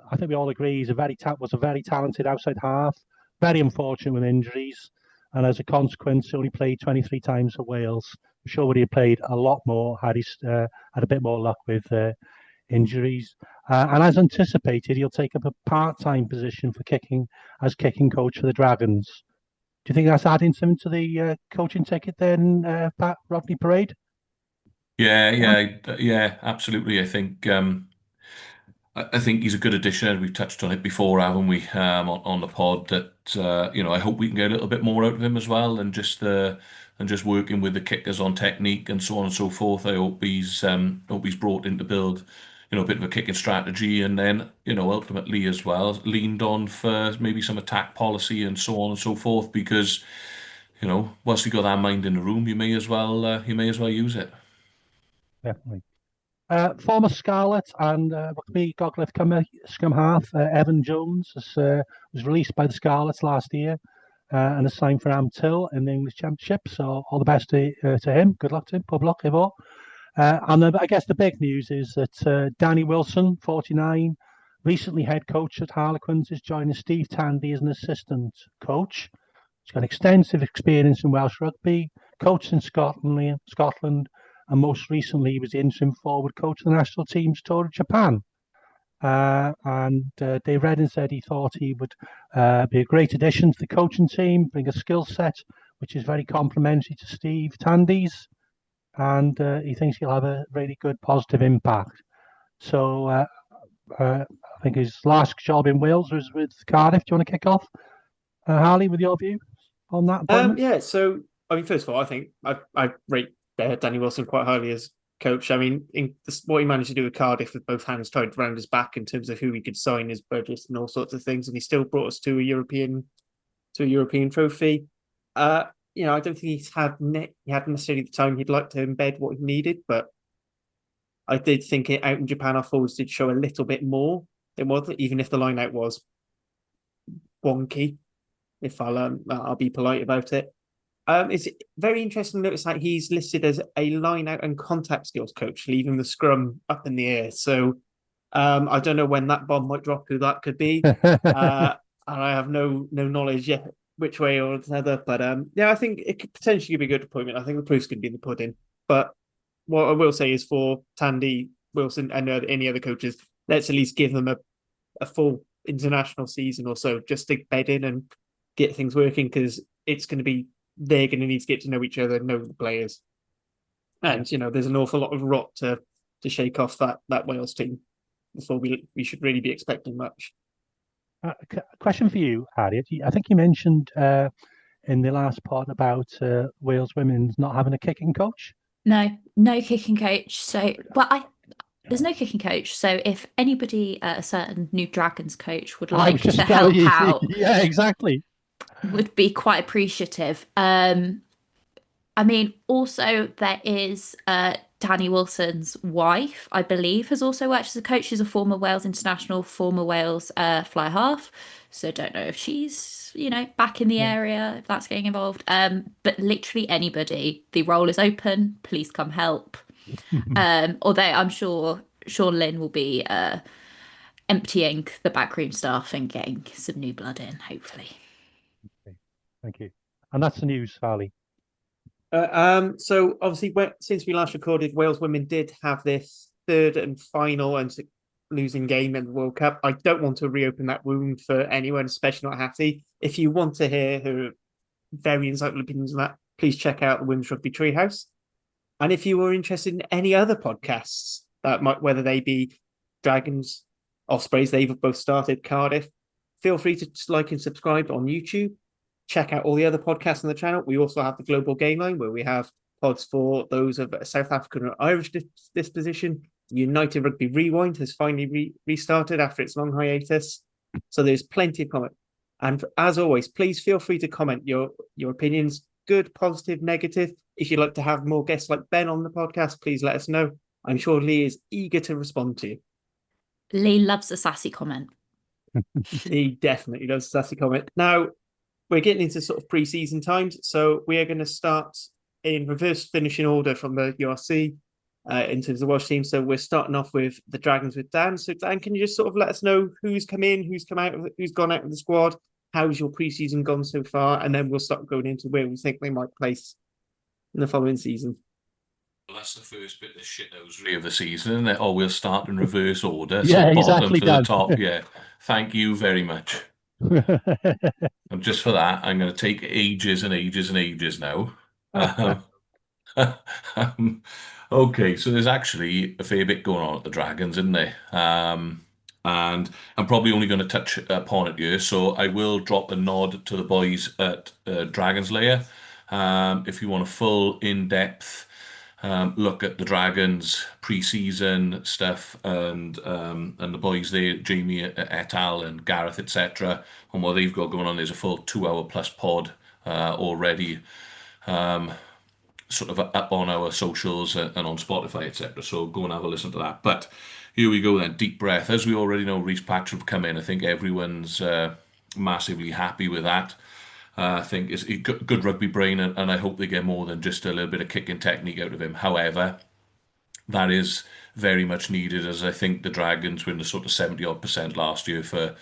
I think we all agree he's was a very talented outside half. Very unfortunate with injuries, and as a consequence, only played 23 times for Wales. I'm sure would he have played a lot more had he had a bit more luck with injuries. And as anticipated, he'll take up a part-time position for kicking coach for the Dragons. Do you think that's adding something to the coaching ticket then, Pat Rodney Parade? Yeah, absolutely. I think he's a good addition. We've touched on it before, haven't we, on the pod, that I hope we can get a little bit more out of him as well, and just working with the kickers on technique and so on and so forth. I hope he's brought in to build a bit of a kicking strategy, and then ultimately as well leaned on for maybe some attack policy and so on and so forth, because once you got that mind in the room, you may as well use it. Definitely. Former Scarlet and Rugby Gogledd scrum half Evan Jones was released by the Scarlets last year and is signed for Am Till in the English Championship. So all the best to him. Good luck to him. Pob luck, Ivo. I guess the big news is that Danny Wilson, 49, recently head coach at Harlequins, is joining Steve Tandy as an assistant coach. He's got extensive experience in Welsh Rugby, coached in Scotland, and most recently he was the interim forward coach of the national team's tour of Japan. Dave Redden said he thought he would be a great addition to the coaching team, bring a skill set which is very complementary to Steve Tandy's, and he thinks he'll have a really good positive impact. So I think his last job in Wales was with Cardiff. Do you want to kick off, Harley, with your view on that appointment? Yeah, so I mean, first of all, I think I rate Danny Wilson quite highly as coach. I mean, what he managed to do with Cardiff with both hands tied around his back in terms of who he could sign, his budget, and all sorts of things, and he still brought us to a European trophy. You know, I don't think he hadn't necessarily the time he'd like to embed what he needed, but I did think out in Japan, our forwards did show a little bit more than what, even if the line out was wonky. If I'll be polite about it. It's very interesting to notice that he's listed as a line out and contact skills coach, leaving the scrum up in the air. So I don't know when that bomb might drop, who that could be. And I have no knowledge yet which way or another. But yeah, I think it could potentially be a good appointment. I think the proof's going to be in the pudding. But what I will say is for Tandy, Wilson, and any other coaches, let's at least give them a full international season or so just to bed in and get things working, because it's going to be, they're going to need to get to know each other, know the players. And, you know, there's an awful lot of rot to shake off that Wales team before we should really be expecting much. Question for you, Harriet. I think you mentioned in the last part about Wales women's not having a kicking coach. No kicking coach. So, there's no kicking coach. So if anybody, a certain new Dragons coach would like to help out, yeah, exactly, would be quite appreciative. I mean, also there is Danny Wilson's wife, I believe, has also worked as a coach. She's a former Wales international, former Wales fly half. So don't know if she's, back in the area, if that's getting involved. But literally anybody, the role is open. Please come help. Although I'm sure Sean Lynn will be emptying the backroom staff and getting some new blood in, hopefully. Okay. Thank you. And that's the news, Harley. So obviously, since we last recorded, Wales women did have this third and final and losing game in the World Cup. I don't want to reopen that wound for anyone, especially not Hattie. If you want to hear her very insightful opinions on that, please check out the Women's Rugby Treehouse. And if you are interested in any other podcasts that whether they be Dragons, Ospreys, they've both started, Cardiff, feel free to like and subscribe on YouTube. Check out all the other podcasts on the channel. We also have the Global Game Line, where we have pods for those of South African or Irish disposition. United Rugby Rewind has finally restarted after its long hiatus. So there's plenty of comment. And as always, please feel free to comment your opinions, good, positive, negative. If you'd like to have more guests like Ben on the podcast, please let us know. I'm sure Lee is eager to respond to you. Lee loves a sassy comment. He definitely loves a sassy comment. Now, we're getting into sort of pre-season times, so we are going to start in reverse finishing order from the URC in terms of the Welsh team. So we're starting off with the Dragons with Dan. So Dan, can you just sort of let us know who's come in, who's come out, who's gone out of the squad? How's your pre-season gone so far? And then we'll start going into where we think they might place in the following season. Well, that's the first bit of shithousery of the season, isn't it? Oh, we'll start in reverse order. Yeah, so exactly, bottom to Dan. the top. Yeah. Thank you very much. And just for that, I'm going to take ages and ages and ages now. Okay, so there's actually a fair bit going on at the Dragons, isn't there? And I'm probably only going to touch upon it here, so I will drop a nod to the boys at Dragons Layer. If you want a full, in-depth look at the Dragons pre-season stuff and the boys there, Jamie et al. And Gareth, etc., on what they've got going on, there's a full 2-hour plus pod already sort of up on our socials and on Spotify, etc. So go and have a listen to that. But here we go then, deep breath. As we already know, Reece Patch have come in. I think everyone's massively happy with that. I think it's a good rugby brain, and I hope they get more than just a little bit of kicking technique out of him. However, that is very much needed, as I think the Dragons were in the sort of 70-odd% last year for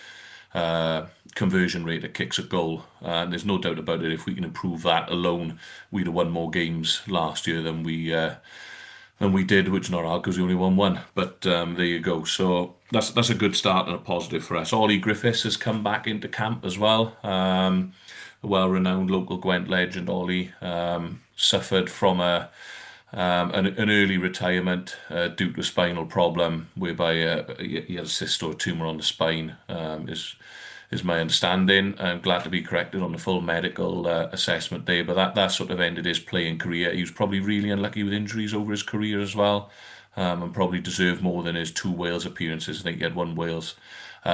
conversion rate of kicks at goal. And there's no doubt about it, if we can improve that alone, we'd have won more games last year than we did, which not hard because we only won one. But there you go. So that's a good start and a positive for us. Ollie Griffiths has come back into camp as well. A well-renowned local Gwent legend, Ollie, suffered from an early retirement due to a spinal problem, whereby he had a cyst or a tumor on the spine. Is my understanding. I'm glad to be corrected on the full medical assessment there, but that sort of ended his playing career. He was probably really unlucky with injuries over his career as well, and probably deserved more than his 2 Wales appearances. I think he had 1 Wales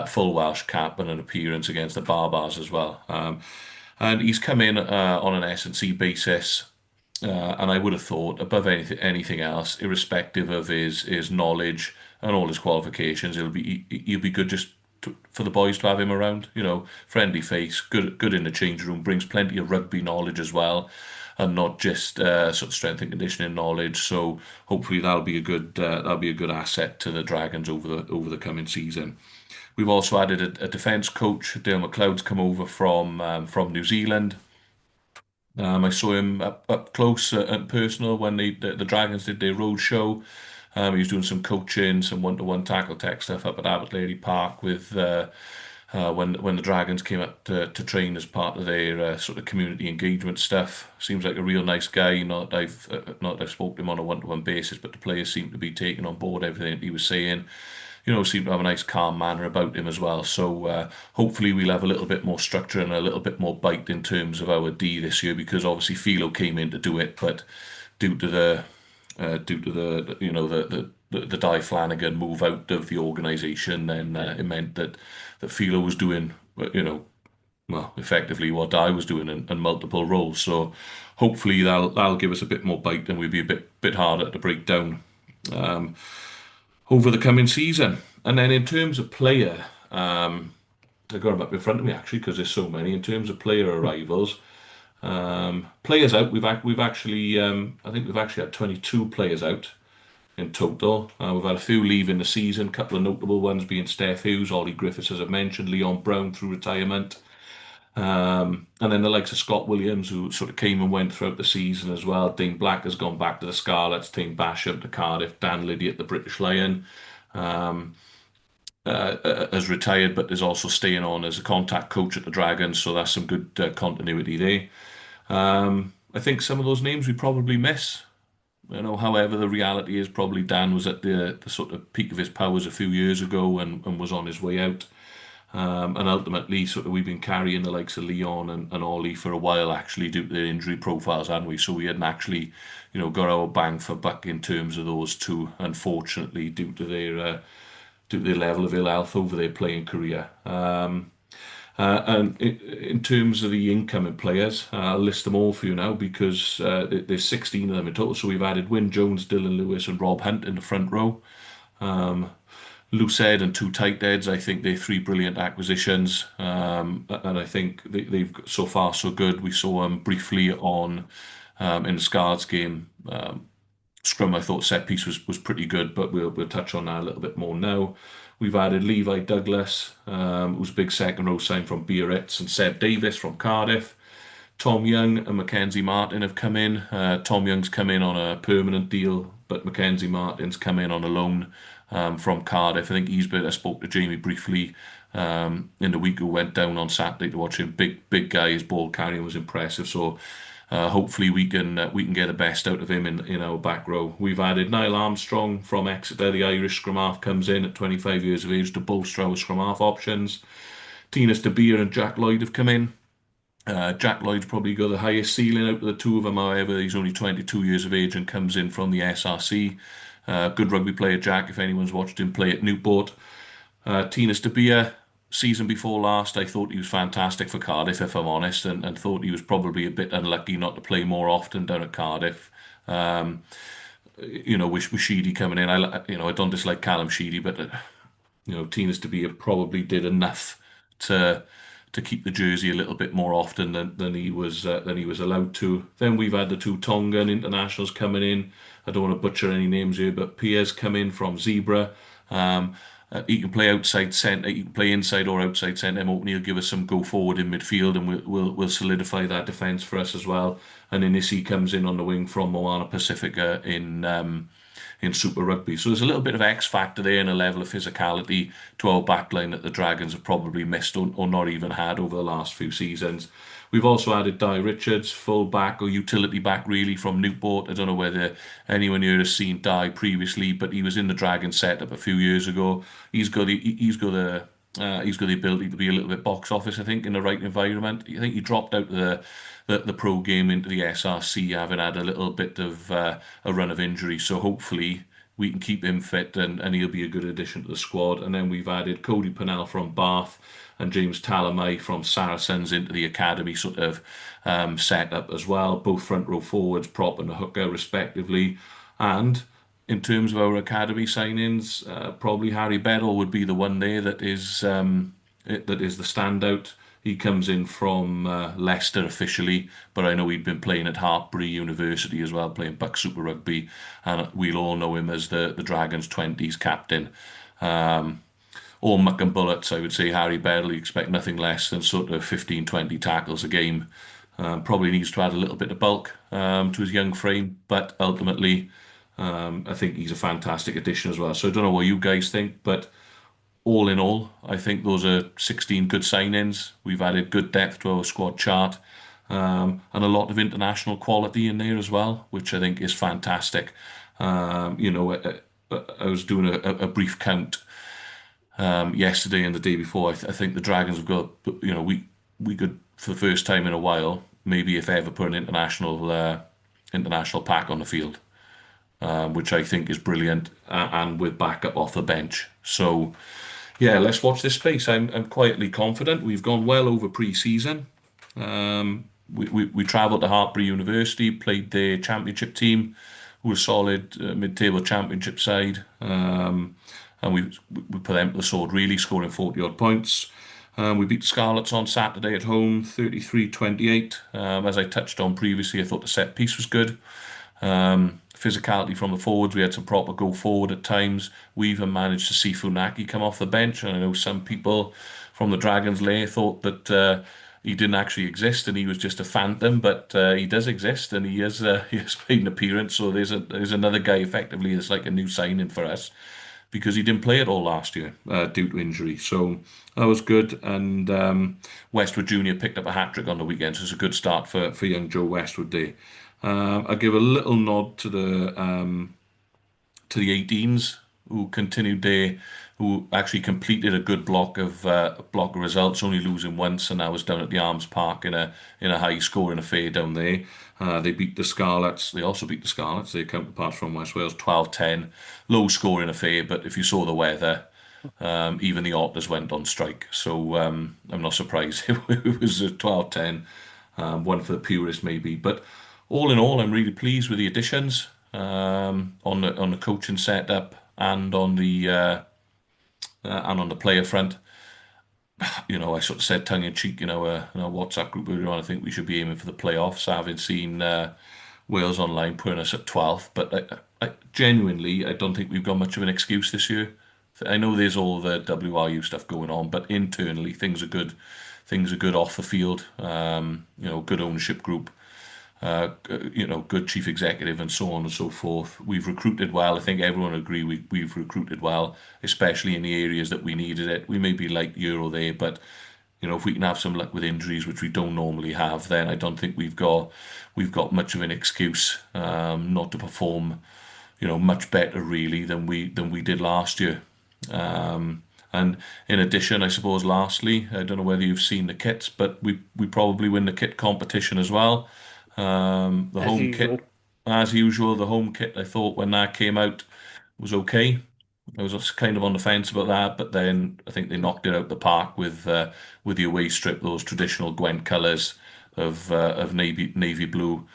full Welsh cap and an appearance against the Barbars as well. And he's come in on an S&C basis. And I would have thought, above anything else, irrespective of his knowledge and all his qualifications, he'll be good just for the boys to have him around. Friendly face, good in the change room, brings plenty of rugby knowledge as well, and not just sort of strength and conditioning knowledge. So hopefully that'll be a good asset to the Dragons over the coming season. We've also added a defence coach. Dale McLeod's come over from New Zealand. I saw him up close and personal when the Dragons did their road show. He was doing some coaching, some one-to-one tackle tech stuff up at Abertlery Park with when the Dragons came up to train as part of their sort of community engagement stuff. Seems like a real nice guy. Not that I've spoken to him on a one-to-one basis, but the players seem to be taking on board everything he was saying. Seemed to have a nice calm manner about him as well. So hopefully we'll have a little bit more structure and a little bit more bite in terms of our D this year, because obviously Philo came in to do it, but due to the Di Flanagan move out of the organisation, then it meant that Philo was doing effectively what Di was doing in multiple roles. So hopefully that'll give us a bit more bite, and we'll be a bit harder to break down over the coming season. And then in terms of player, I've got them up in front of me actually because there's so many. In terms of player arrivals, players out, we've actually I think we've actually had 22 players out in total. We've had a few leaving the season, a couple of notable ones being Steph Hughes, Ollie Griffiths, as I mentioned, Leon Brown through retirement. And then the likes of Scott Williams, who sort of came and went throughout the season as well. Dane Black has gone back to the Scarlets, Tane Basham to Cardiff, Dan Liddy at the British Lion has retired, but is also staying on as a contact coach at the Dragons, so that's some good continuity there. I think some of those names we probably miss. However, the reality is probably Dan was at the sort of peak of his powers a few years ago and was on his way out. And ultimately, sort of, we've been carrying the likes of Leon and Ollie for a while, actually, due to their injury profiles, hadn't we? So we hadn't actually, got our bang for buck in terms of those two, unfortunately, due to their level of ill health over their playing career. And in terms of the incoming players, I'll list them all for you now because there's 16 of them in total. So we've added Wyn Jones, Dylan Lewis, and Rob Hunt in the front row. Loose head and 2 tight heads. I think they're 3 brilliant acquisitions, and I think they've so far so good. We saw them briefly on in the Scarlets game. Scrum, I thought set piece was pretty good, but we'll touch on that a little bit more now. We've added Levi Douglas, who's a big second row sign from Biarritz, and Seb Davis from Cardiff. Tom Young and Mackenzie Martin have come in. Tom Young's come in on a permanent deal, but Mackenzie Martin's come in on a loan from Cardiff. I think I spoke to Jamie briefly in the week who went down on Saturday to watch him. Big guy, his ball carrying was impressive. So hopefully we can get the best out of him in our back row. We've added Niall Armstrong from Exeter, the Irish scrum half, comes in at 25 years of age to bolster our scrum half options. Tinas De Beer and Jack Lloyd have come in. Jack Lloyd's probably got the highest ceiling out of the two of them. However, he's only 22 years of age and comes in from the SRC. Good rugby player, Jack, if anyone's watched him play at Newport. Tinas De Beer, season before last, I thought he was fantastic for Cardiff, if I'm honest, and thought he was probably a bit unlucky not to play more often down at Cardiff. With Sheedy coming in, I don't dislike Callum Sheedy, but Tinas De Beer probably did enough to keep the jersey a little bit more often than he was allowed to. Then we've had the two Tongan internationals coming in. I don't want to butcher any names here, but Piers come in from Zebra. He can play outside centre, he can play inside or outside centre. I'm hoping he'll give us some go forward in midfield, and we'll solidify that defence for us as well. And Inisi comes in on the wing from Moana Pacifica in Super Rugby. So there's a little bit of X factor there and a level of physicality to our backline that the Dragons have probably missed or not even had over the last few seasons. We've also added Di Richards, full back or utility back really from Newport. I don't know whether anyone here has seen Di previously, but he was in the Dragons setup a few years ago. He's got the ability to be a little bit box office, I think, in the right environment. I think he dropped out the pro game into the SRC, having had a little bit of a run of injury. So hopefully we can keep him fit and he'll be a good addition to the squad. And then we've added Cody Pennell from Bath and James Talamai from Saracens into the academy sort of setup as well. Both front row forwards, prop and a hooker respectively. And in terms of our academy signings, probably Harry Beddle would be the one there that is the standout. He comes in from Leicester officially, but I know he'd been playing at Hartpury University as well, playing Buck Super Rugby, and we'll all know him as the Dragons 20s captain. All muck and bullets, I would say Harry Beddle, you expect nothing less than sort of 15, 20 tackles a game. Probably needs to add a little bit of bulk to his young frame, but ultimately I think he's a fantastic addition as well. So I don't know what you guys think, but all in all, I think those are 16 good signings. We've added good depth to our squad chart, and a lot of international quality in there as well, which I think is fantastic. I was doing a brief count yesterday and the day before. I think the Dragons have got, we could, for the first time in a while, maybe if ever, put an international pack on the field, which I think is brilliant, and with backup off the bench. So, yeah, let's watch this space. I'm quietly confident. We've gone well over pre-season. We travelled to Hartpury University, played their championship team, who were a solid mid-table championship side, and we put them to the sword, really, scoring 40-odd points. We beat the Scarlets on Saturday at home, 33-28. As I touched on previously, I thought the set piece was good. Physicality from the forwards, we had some proper go forward at times. We even managed to see Funaki come off the bench, and I know some people from the Dragons lair thought that he didn't actually exist and he was just a phantom, but he does exist and he has made an appearance. So there's another guy effectively that's like a new signing for us, because he didn't play at all last year due to injury. So that was good. And Westwood Junior picked up a hat-trick on the weekend, so it's a good start for young Joe Westwood there. I'll give a little nod to the 18s who continued there, who actually completed a good block of results, only losing once, and I was down at the Arms Park in a high scoring affair down there. They beat the Scarlets. They also beat the Scarlets, their counterparts from West Wales, 12-10. Low scoring affair, but if you saw the weather, even the Otters went on strike. So I'm not surprised it was a 12-10, one for the purists maybe. But all in all, I'm really pleased with the additions on the coaching setup and on the player front. I sort of said tongue in cheek, in our WhatsApp group earlier on, I think we should be aiming for the playoffs, having seen Wales Online putting us at 12th. But I genuinely, I don't think we've got much of an excuse this year. I know there's all the WRU stuff going on, but internally things are good. Things are good off the field. Good ownership group. Good chief executive and so on and so forth. We've recruited well. I think everyone will agree we've recruited well, especially in the areas that we needed it. We may be light year or there, but if we can have some luck with injuries, which we don't normally have, then I don't think we've got much of an excuse not to perform, much better really than we did last year. And in addition, I suppose, lastly, I don't know whether you've seen the kits, but we probably win the kit competition as well. The home kit, as usual, the home kit, I thought when that came out was okay. I was kind of on the fence about that, but then I think they knocked it out the park with the away strip, those traditional Gwent colours of navy blue,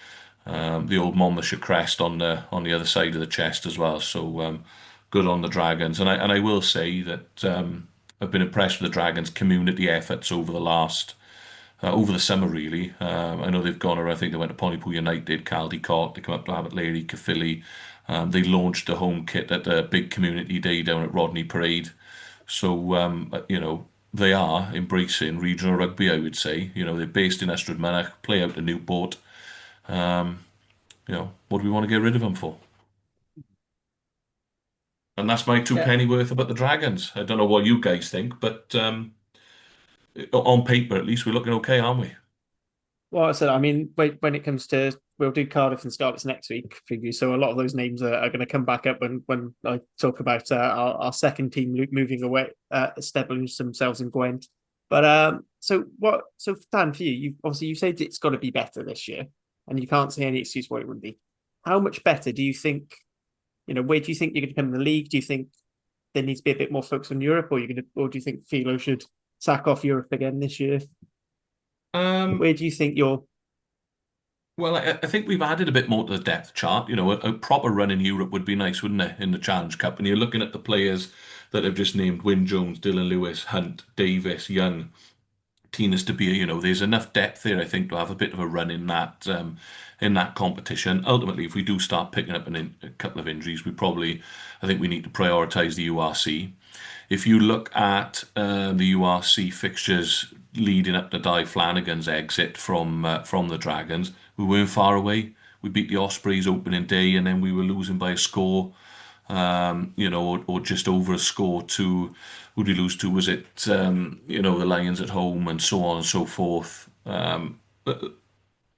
the old Monmouthshire crest on the other side of the chest as well. So good on the Dragons, and I will say that I've been impressed with the Dragons' community efforts over the last over the summer, really. I know they've gone around, I think they went to Pontypool United, Caldicot, they come up to Abbott Lady, Caerphilly. They launched a home kit at a big community day down at Rodney Parade. So, they are embracing regional rugby, I would say. They're based in Ystrad Mynach, play out to Newport. What do we want to get rid of them for? And that's my two penny worth about the Dragons. I don't know what you guys think, but on paper, at least, we're looking okay, aren't we? Well, I said, I mean, when it comes to, we'll do Cardiff and Scarlets next week preview, so a lot of those names are going to come back up when I talk about our second team moving away, establishing themselves in Gwent. But so Dan, for you, you said it's got to be better this year, and you can't see any excuse why it wouldn't be. How much better do you think? Where do you think you're going to come in the league? Do you think there needs to be a bit more focus on Europe, or do you think Philo should sack off Europe again this year? Where do you think you're? Well, I think we've added a bit more to the depth chart. A proper run in Europe would be nice, wouldn't it, in the Challenge Cup? And you're looking at the players that have just named: Wyn Jones, Dylan Lewis, Hunt, Davis, Young, Tinas De Beer. There's enough depth there, I think, to have a bit of a run in that competition. Ultimately, if we do start picking up a couple of injuries, I think we need to prioritise the URC. If you look at the URC fixtures leading up to Di Flanagan's exit from the Dragons, we weren't far away. We beat the Ospreys opening day, and then we were losing by a score, or just over a score to, who did we lose to? Was it, the Lions at home, and so on and so forth. And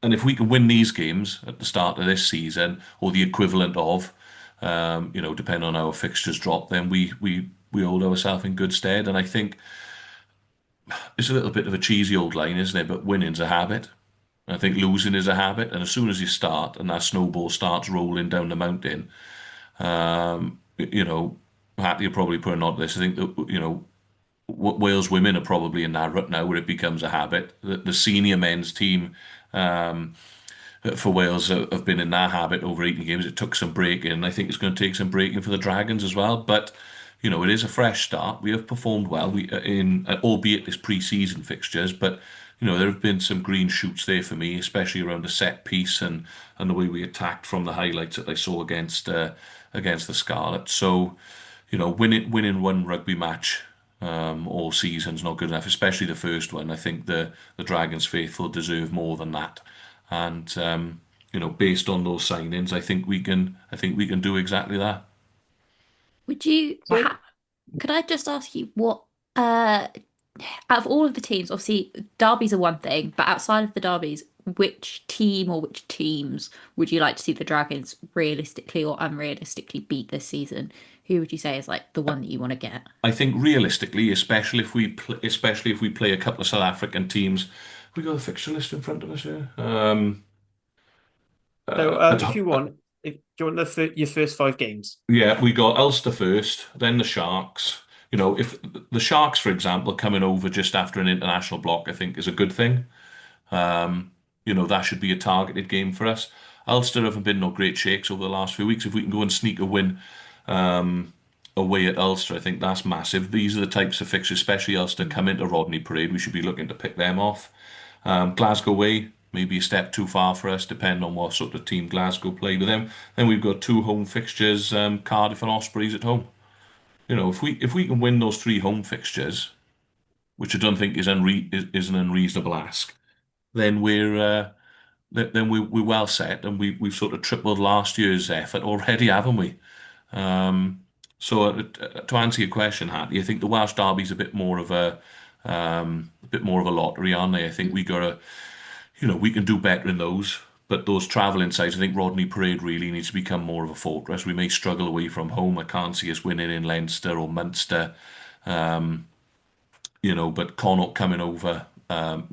if we can win these games at the start of this season, or the equivalent of, depending on how our fixtures drop, then we hold ourselves in good stead. And I think it's a little bit of a cheesy old line, isn't it? But winning's a habit. I think losing is a habit. And as soon as you start and that snowball starts rolling down the mountain, Hattie will probably put a nod to this. I think that, Wales women are probably in that rut now where it becomes a habit. The senior men's team for Wales have been in that habit over 18 games. It took some breaking, and I think it's going to take some breaking for the Dragons as well. But it is a fresh start. We have performed well, albeit this pre-season fixtures, but there have been some green shoots there for me, especially around the set piece and the way we attacked from the highlights that I saw against the Scarlets. So, winning one rugby match all season's not good enough, especially the first one. I think the Dragons faithful deserve more than that. And based on those signings, I think we can do exactly that. Could I just ask you what, out of all of the teams, obviously derbies are one thing, but outside of the derbies, which team or which teams would you like to see the Dragons realistically or unrealistically beat this season? Who would you say is like the one that you want to get? I think realistically, especially if we play a couple of South African teams, we got a fixture list in front of us here. If you want, do you want your first 5 games? Yeah, we got Ulster first, then the Sharks. If the Sharks, for example, coming over just after an international block, I think is a good thing. That should be a targeted game for us. Ulster haven't been no great shakes over the last few weeks. If we can go and sneak a win away at Ulster, I think that's massive. These are the types of fixtures, especially Ulster come into Rodney Parade. We should be looking to pick them off. Glasgow away, maybe a step too far for us, depending on what sort of team Glasgow play with them. Then we've got 2 home fixtures, Cardiff and Ospreys at home. If we can win those 3 home fixtures, which I don't think is an unreasonable ask, then we're well set, and we've sort of tripled last year's effort already, haven't we? So to answer your question, Hattie, I think the Welsh derby's a bit more of a lottery, aren't they? I think we can do better in those. But those travelling sides, I think Rodney Parade really needs to become more of a fortress. We may struggle away from home. I can't see us winning in Leinster or Munster. But Connacht coming over.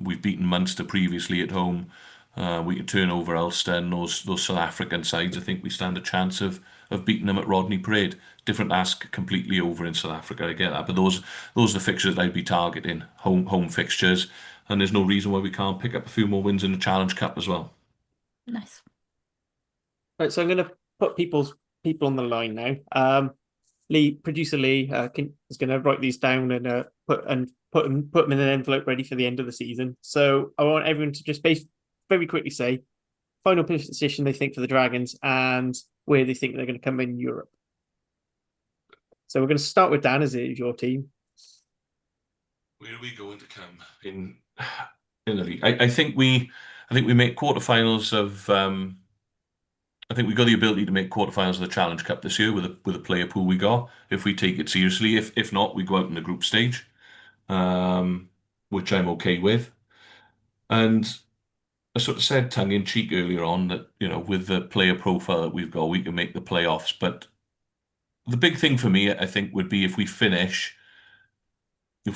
We've beaten Munster previously at home. We can turn over Ulster and those South African sides. I think we stand a chance of beating them at Rodney Parade. Different ask completely over in South Africa, I get that. But those are the fixtures that I'd be targeting, home fixtures. And there's no reason why we can't pick up a few more wins in the Challenge Cup as well. Nice. Right, so I'm going to put people on the line now. Producer Lee is going to write these down and put them in an envelope ready for the end of the season. So I want everyone to just very quickly say final position they think for the Dragons and where they think they're going to come in Europe. So we're going to start with Dan, as it is your team. Where are we going to come in the league? I think we make quarterfinals of. I think we've got the ability to make quarterfinals of the Challenge Cup this year with a player pool we got. If we take it seriously, if not, we go out in the group stage, which I'm okay with. And I sort of said tongue in cheek earlier on that with the player profile that we've got, we can make the playoffs. But the big thing for me, I think, would be if we're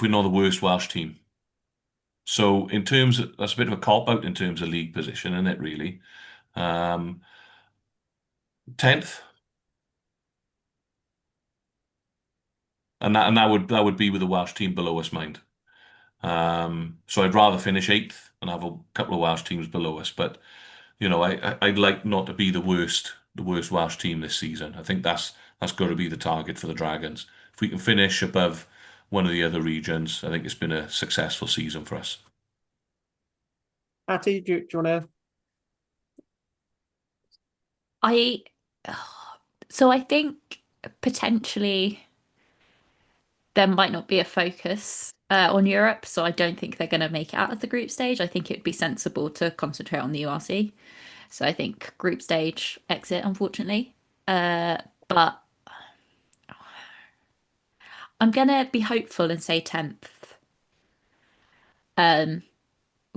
not the worst Welsh team. So that's a bit of a cop out in terms of league position, isn't it? Really, 10th, and that would be with the Welsh team below us, mind. So I'd rather finish 8th and have a couple of Welsh teams below us. But I'd like not to be the worst Welsh team this season. I think that's got to be the target for the Dragons. If we can finish above one of the other regions, I think it's been a successful season for us. Hattie, do you want I think potentially there might not be a focus on Europe, so I don't think they're going to make it out of the group stage. I think it'd be sensible to concentrate on the URC. So I think group stage exit, unfortunately. But I'm going to be hopeful and say 10th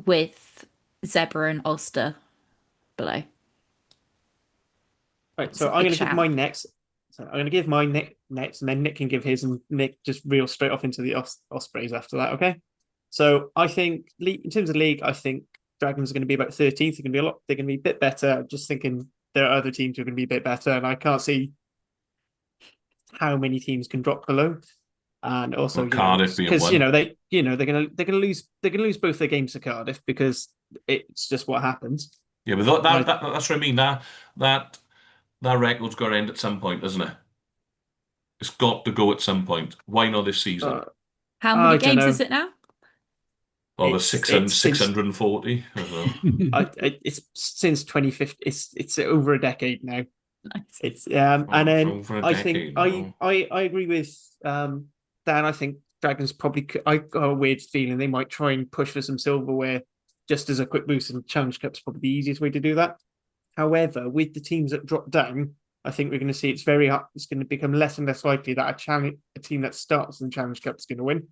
with Zebra and Ulster below. Right, so I'm going to give mine next. So I'm going to give mine next, and then Nick can give his, and Nick just reel straight off into the Ospreys after that. Okay. So I think in terms of league, I think Dragons are going to be about 13th. They're going to be a bit better. I'm just thinking there are other teams who are going to be a bit better, and I can't see how many teams can drop below. And also, Cardiff being because one. they're going to lose both their games to Cardiff because it's just what happens. Yeah, but that's what I mean. That record's got to end at some point, doesn't it? It's got to go at some point. Why not this season? How many games is it now? Well, there's 640. I don't know. It's since 2015. It's over a decade now. Nice. It's and then I think I agree with Dan. I think Dragons probably. I got a weird feeling they might try and push for some silverware just as a quick boost, and Challenge Cup's probably the easiest way to do that. However, with the teams that drop down, I think we're going to see it's going to become less and less likely that a team that starts in the Challenge Cup is going to win.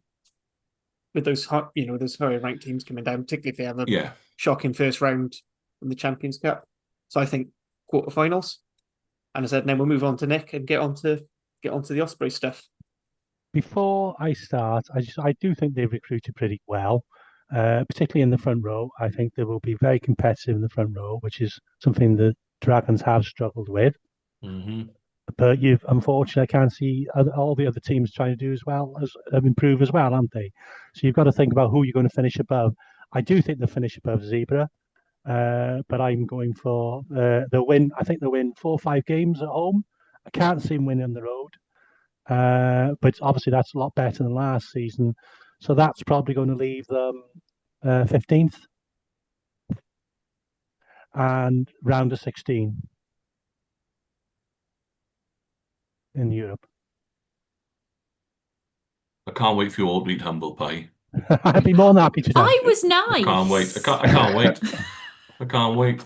With those those higher ranked teams coming down, particularly if they have a shocking first round in the Champions Cup. So I think quarterfinals. And I said, then we'll move on to Nick and get onto the Osprey stuff. Before I start, I do think they've recruited pretty well, particularly in the front row. I think they will be very competitive in the front row, which is something the Dragons have struggled with. Mm-hmm. But unfortunately, I can't see all the other teams trying to do as well as improve as well, aren't they? So you've got to think about who you're going to finish above. I do think they'll finish above Zebra, but I'm going for the win. I think they'll win 4 or 5 games at home. I can't see them winning on the road, but obviously that's a lot better than last season. So that's probably going to leave them 15th and round of 16 in Europe. I can't wait for you all to read Humble Pie. I'd be more than happy to. I was nice. I can't wait. I can't wait. I can't wait.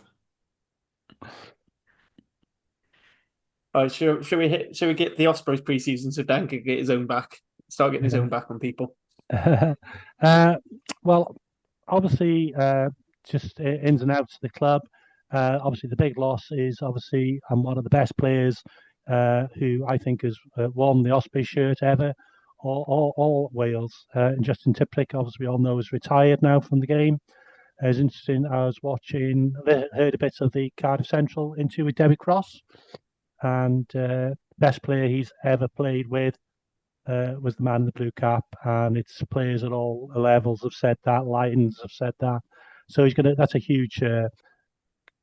All right, shall we get the Ospreys pre-season so Dan can get his own back? Start getting his own back on people. Well, obviously, just ins and outs of the club. Obviously, the big loss is obviously one of the best players who I think has worn the Osprey shirt ever, all Wales. Justin Tiplick, obviously, we all know, is retired now from the game. It's interesting. I was heard a bit of the Cardiff Central interview with Derek Cross, and best player he's ever played with was the man in the blue cap, and it's players at all levels have said that. Lions have said that. So that's a huge,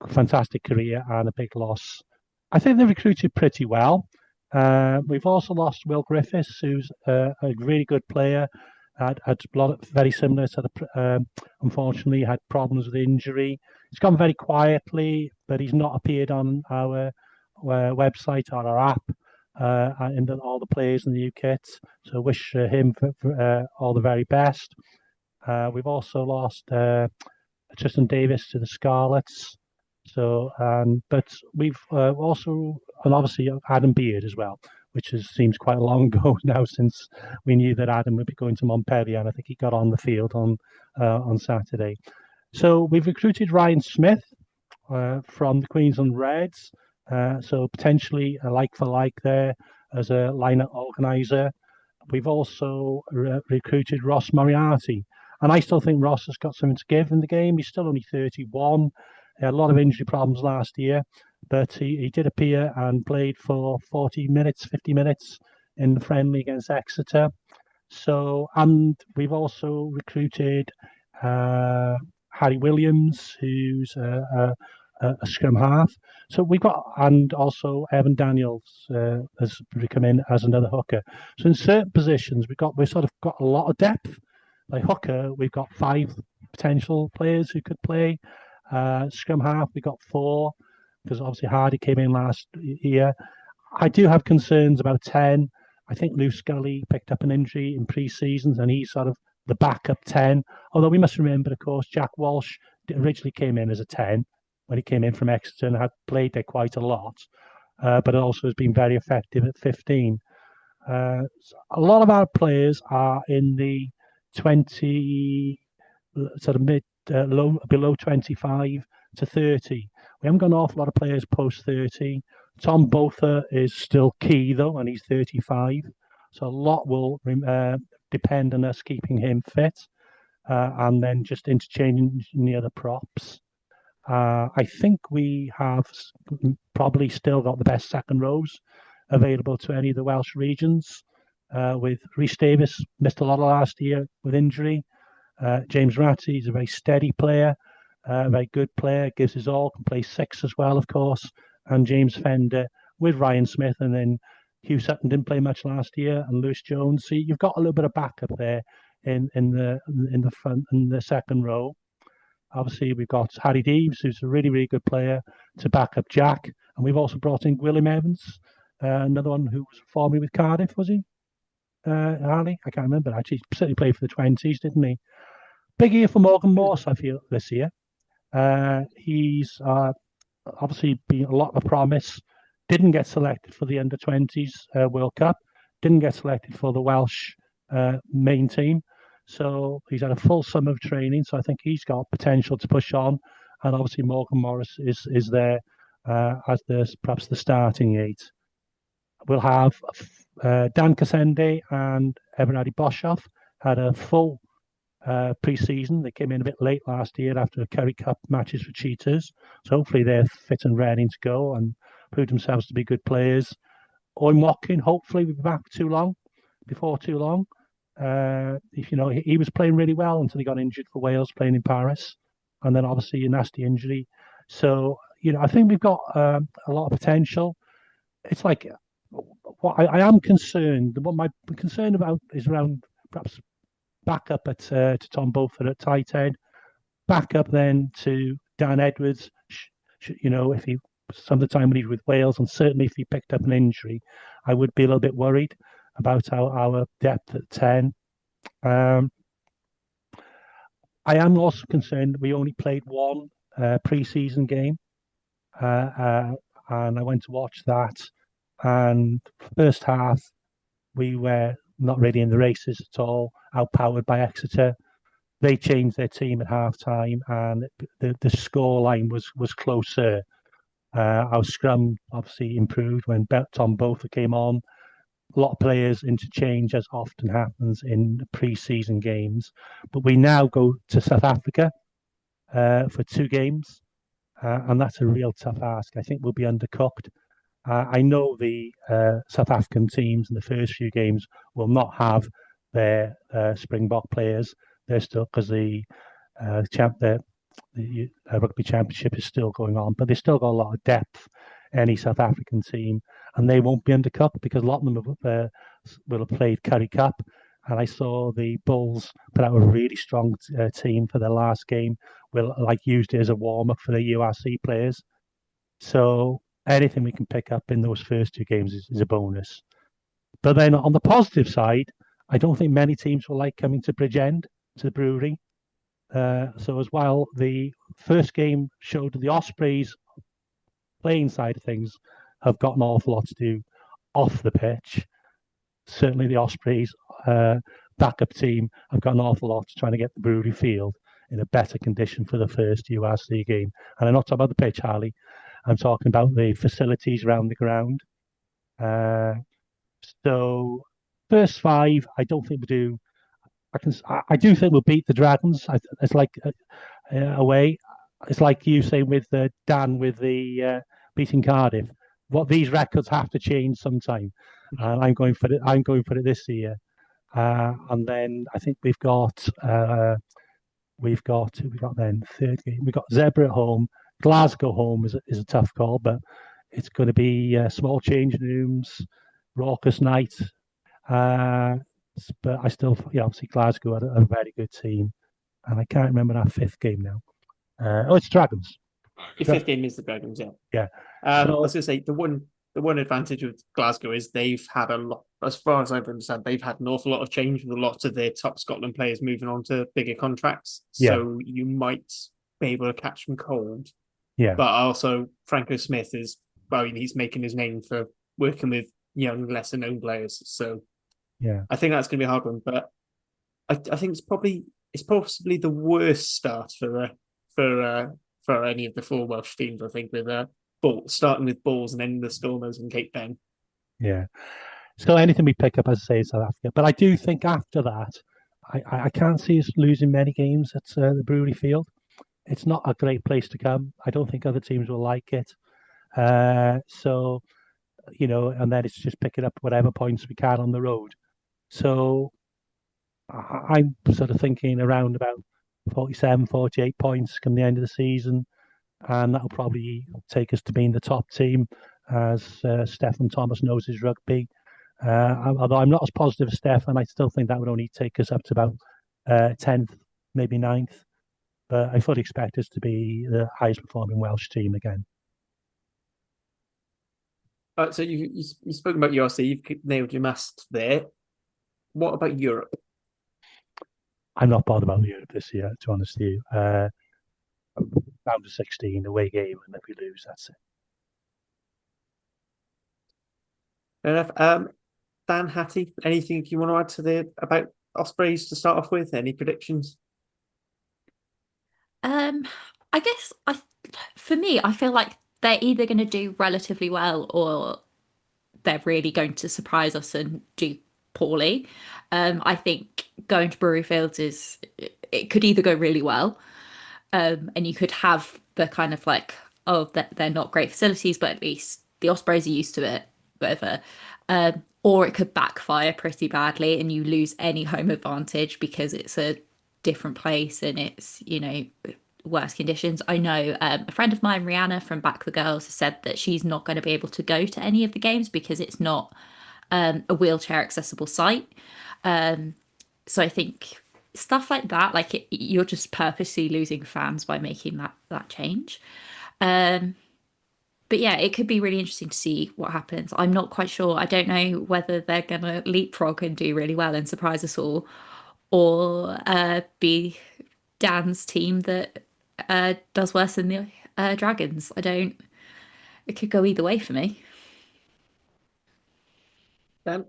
fantastic career and a big loss. I think they recruited pretty well. We've also lost Will Griffiths, who's a really good player. Had a lot very similar to unfortunately had problems with injury. He's gone very quietly, but he's not appeared on our website or our app. And all the players in the UK. So wish him for all the very best. We've also lost Tristan Davis to the Scarlets. So, but we've also, and obviously Adam Beard as well, which seems quite a long ago now since we knew that Adam would be going to Montpellier, and I think he got on the field on Saturday. So we've recruited Ryan Smith from the Queensland Reds. So potentially a like for like there as a lineup organizer. We've also recruited Ross Moriarty, and I still think Ross has got something to give in the game. He's still only 31. He had a lot of injury problems last year, but he did appear and played for 40 minutes, 50 minutes in the friendly against Exeter. So, and we've also recruited Harry Williams, who's a scrum half. So we've got, and also Evan Daniels has come in as another hooker. So in certain positions, we've sort of got a lot of depth. Like hooker, we've got 5 potential players who could play. Scrum half, we got 4 because obviously Hardy came in last year. I do have concerns about 10. I think Lou Scully picked up an injury in pre-seasons and he's sort of the backup 10. Although we must remember, of course, Jack Walsh originally came in as a 10 when he came in from Exeter and had played there quite a lot, but also has been very effective at 15. A lot of our players are in the 20, sort of below 25 to 30. We haven't got an awful lot of players post 30. Tom Botha is still key though, and he's 35. So a lot will depend on us keeping him fit, and then just interchanging the other props. I think we have probably still got the best second rows available to any of the Welsh regions. With Rhys Davis, missed a lot of last year with injury. James Ratty is a very steady player, a very good player, gives his all, can play 6 as well, of course. And James Fender with Ryan Smith, and then Hugh Sutton didn't play much last year, and Lewis Jones. So you've got a little bit of backup there in the front and the second row. Obviously, we've got Harry Deeves, who's a really, really good player to back up Jack. And we've also brought in William Evans, another one who was formerly with Cardiff, was he? Harley? I can't remember, actually. He certainly played for the 20s, didn't he? Big year for Morgan Morse, I feel, this year. He's obviously been a lot of promise. Didn't get selected for the under-20s World Cup. Didn't get selected for the Welsh main team. So he's had a full summer of training. So I think he's got potential to push on. And obviously Morgan Morris is there as perhaps the starting 8. We'll have Dan Cassende and Everardi Boshoff had a full pre-season. They came in a bit late last year after the Currie Cup matches for Cheetahs. So hopefully they're fit and ready to go and prove themselves to be good players. Owen Watkin, hopefully we'll be back before too long. He was playing really well until he got injured for Wales playing in Paris. And then obviously a nasty injury. So, I think we've got a lot of potential. It's like, what I am concerned, what my concern about is around perhaps back up to Tom Beaufort at tight end, back up then to Dan Edwards, if he some of the time when he's with Wales, and certainly if he picked up an injury, I would be a little bit worried about our depth at 10. I am also concerned we only played one pre-season game, and I went to watch that, and first half we were not really in the races at all, outpowered by Exeter. They changed their team at half time, and the score line was closer. Our scrum obviously improved when Tom Beaufort came on. A lot of players interchange, as often happens in pre-season games. But we now go to South Africa for 2 games, and that's a real tough ask. I think we'll be undercooked. I know the South African teams in the first few games will not have their Springbok players. They're still, because the rugby championship is still going on, but they've still got a lot of depth, any South African team. and they won't be undercut because a lot of them will have played Currie Cup. And I saw the Bulls put out a really strong team for their last game. Will used it as a warm up for the URC players. So anything we can pick up in those first 2 games is a bonus. But then on the positive side, I don't think many teams will like coming to Bridgend, to the brewery. So as well, the first game showed the Ospreys playing side of things have got an awful lot to do off the pitch. Certainly the Ospreys backup team have got an awful lot trying to get the brewery field in a better condition for the first URC game. And I'm not talking about the pitch, Harley. I'm talking about the facilities around the ground. So first 5, I don't think we do. I do think we'll beat the Dragons. It's like away. It's like you say with Dan with the beating Cardiff. What these records have to change sometime, and I'm going for it. I'm going for it this year. And then I think we've got then third game. We've got Zebra at home. Glasgow home is a tough call, but it's going to be small changing rooms, raucous night. But I still, obviously Glasgow are a very good team, and I can't remember our 5th game now. It's Dragons. Your 5th game is the Dragons, yeah. Yeah. I was going to say the one advantage with Glasgow is they've had a lot, as far as I've understood, they've had an awful lot of change with a lot of their top Scotland players moving on to bigger contracts. So you might be able to catch them cold. Yeah. But also Franco Smith he's making his name for working with young, lesser known players. So yeah, I think that's going to be a hard one. But I think it's possibly the worst start for any of the 4 Welsh teams. I think with starting with Bulls and ending the Stormers and Cape Ben. Yeah. So anything we pick up, as I say, is South Africa. But I do think after that, I can't see us losing many games at the Brewery Field. It's not a great place to come. I don't think other teams will like it. So, and then it's just picking up whatever points we can on the road. So I'm sort of thinking around about 47, 48 points come the end of the season. And that'll probably take us to being the top team, as Stefan Thomas knows his rugby. Although I'm not as positive as Stefan, I still think that would only take us up to about 10th, maybe 9th. But I fully expect us to be the highest performing Welsh team again. So you've spoken about URC, you've nailed your mast there. What about Europe? I'm not bothered about Europe this year, to be honest with you. Round of 16, away game, and if we lose, that's it. Fair enough. Dan Hattie, anything you want to add about Ospreys to start off with? Any predictions? I guess for me, I feel like they're either going to do relatively well or they're really going to surprise us and do poorly. I think going to Brewery Fields it could either go really well, and you could have the kind of like, they're not great facilities, but at least the Ospreys are used to it, whatever. Or it could backfire pretty badly and you lose any home advantage because it's a different place and it's, worse conditions. I know a friend of mine, Rihanna from Back the Girls, has said that she's not going to be able to go to any of the games because it's not a wheelchair accessible site. So I think stuff like that, like you're just purposely losing fans by making that change. But yeah, it could be really interesting to see what happens. I'm not quite sure. I don't know whether they're going to leapfrog and do really well and surprise us all, or be Dan's team that does worse than the Dragons. It could go either way for me. Dan?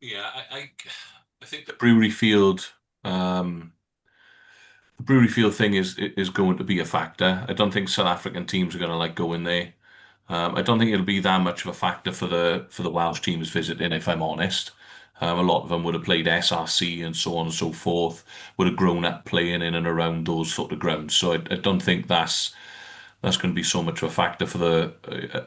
Yeah, I think the Brewery Field thing is going to be a factor. I don't think South African teams are going to go in there. I don't think it'll be that much of a factor for the Welsh teams visiting, if I'm honest. A lot of them would have played SRC and so on and so forth, would have grown up playing in and around those sort of grounds. So I don't think that's going to be so much of a factor for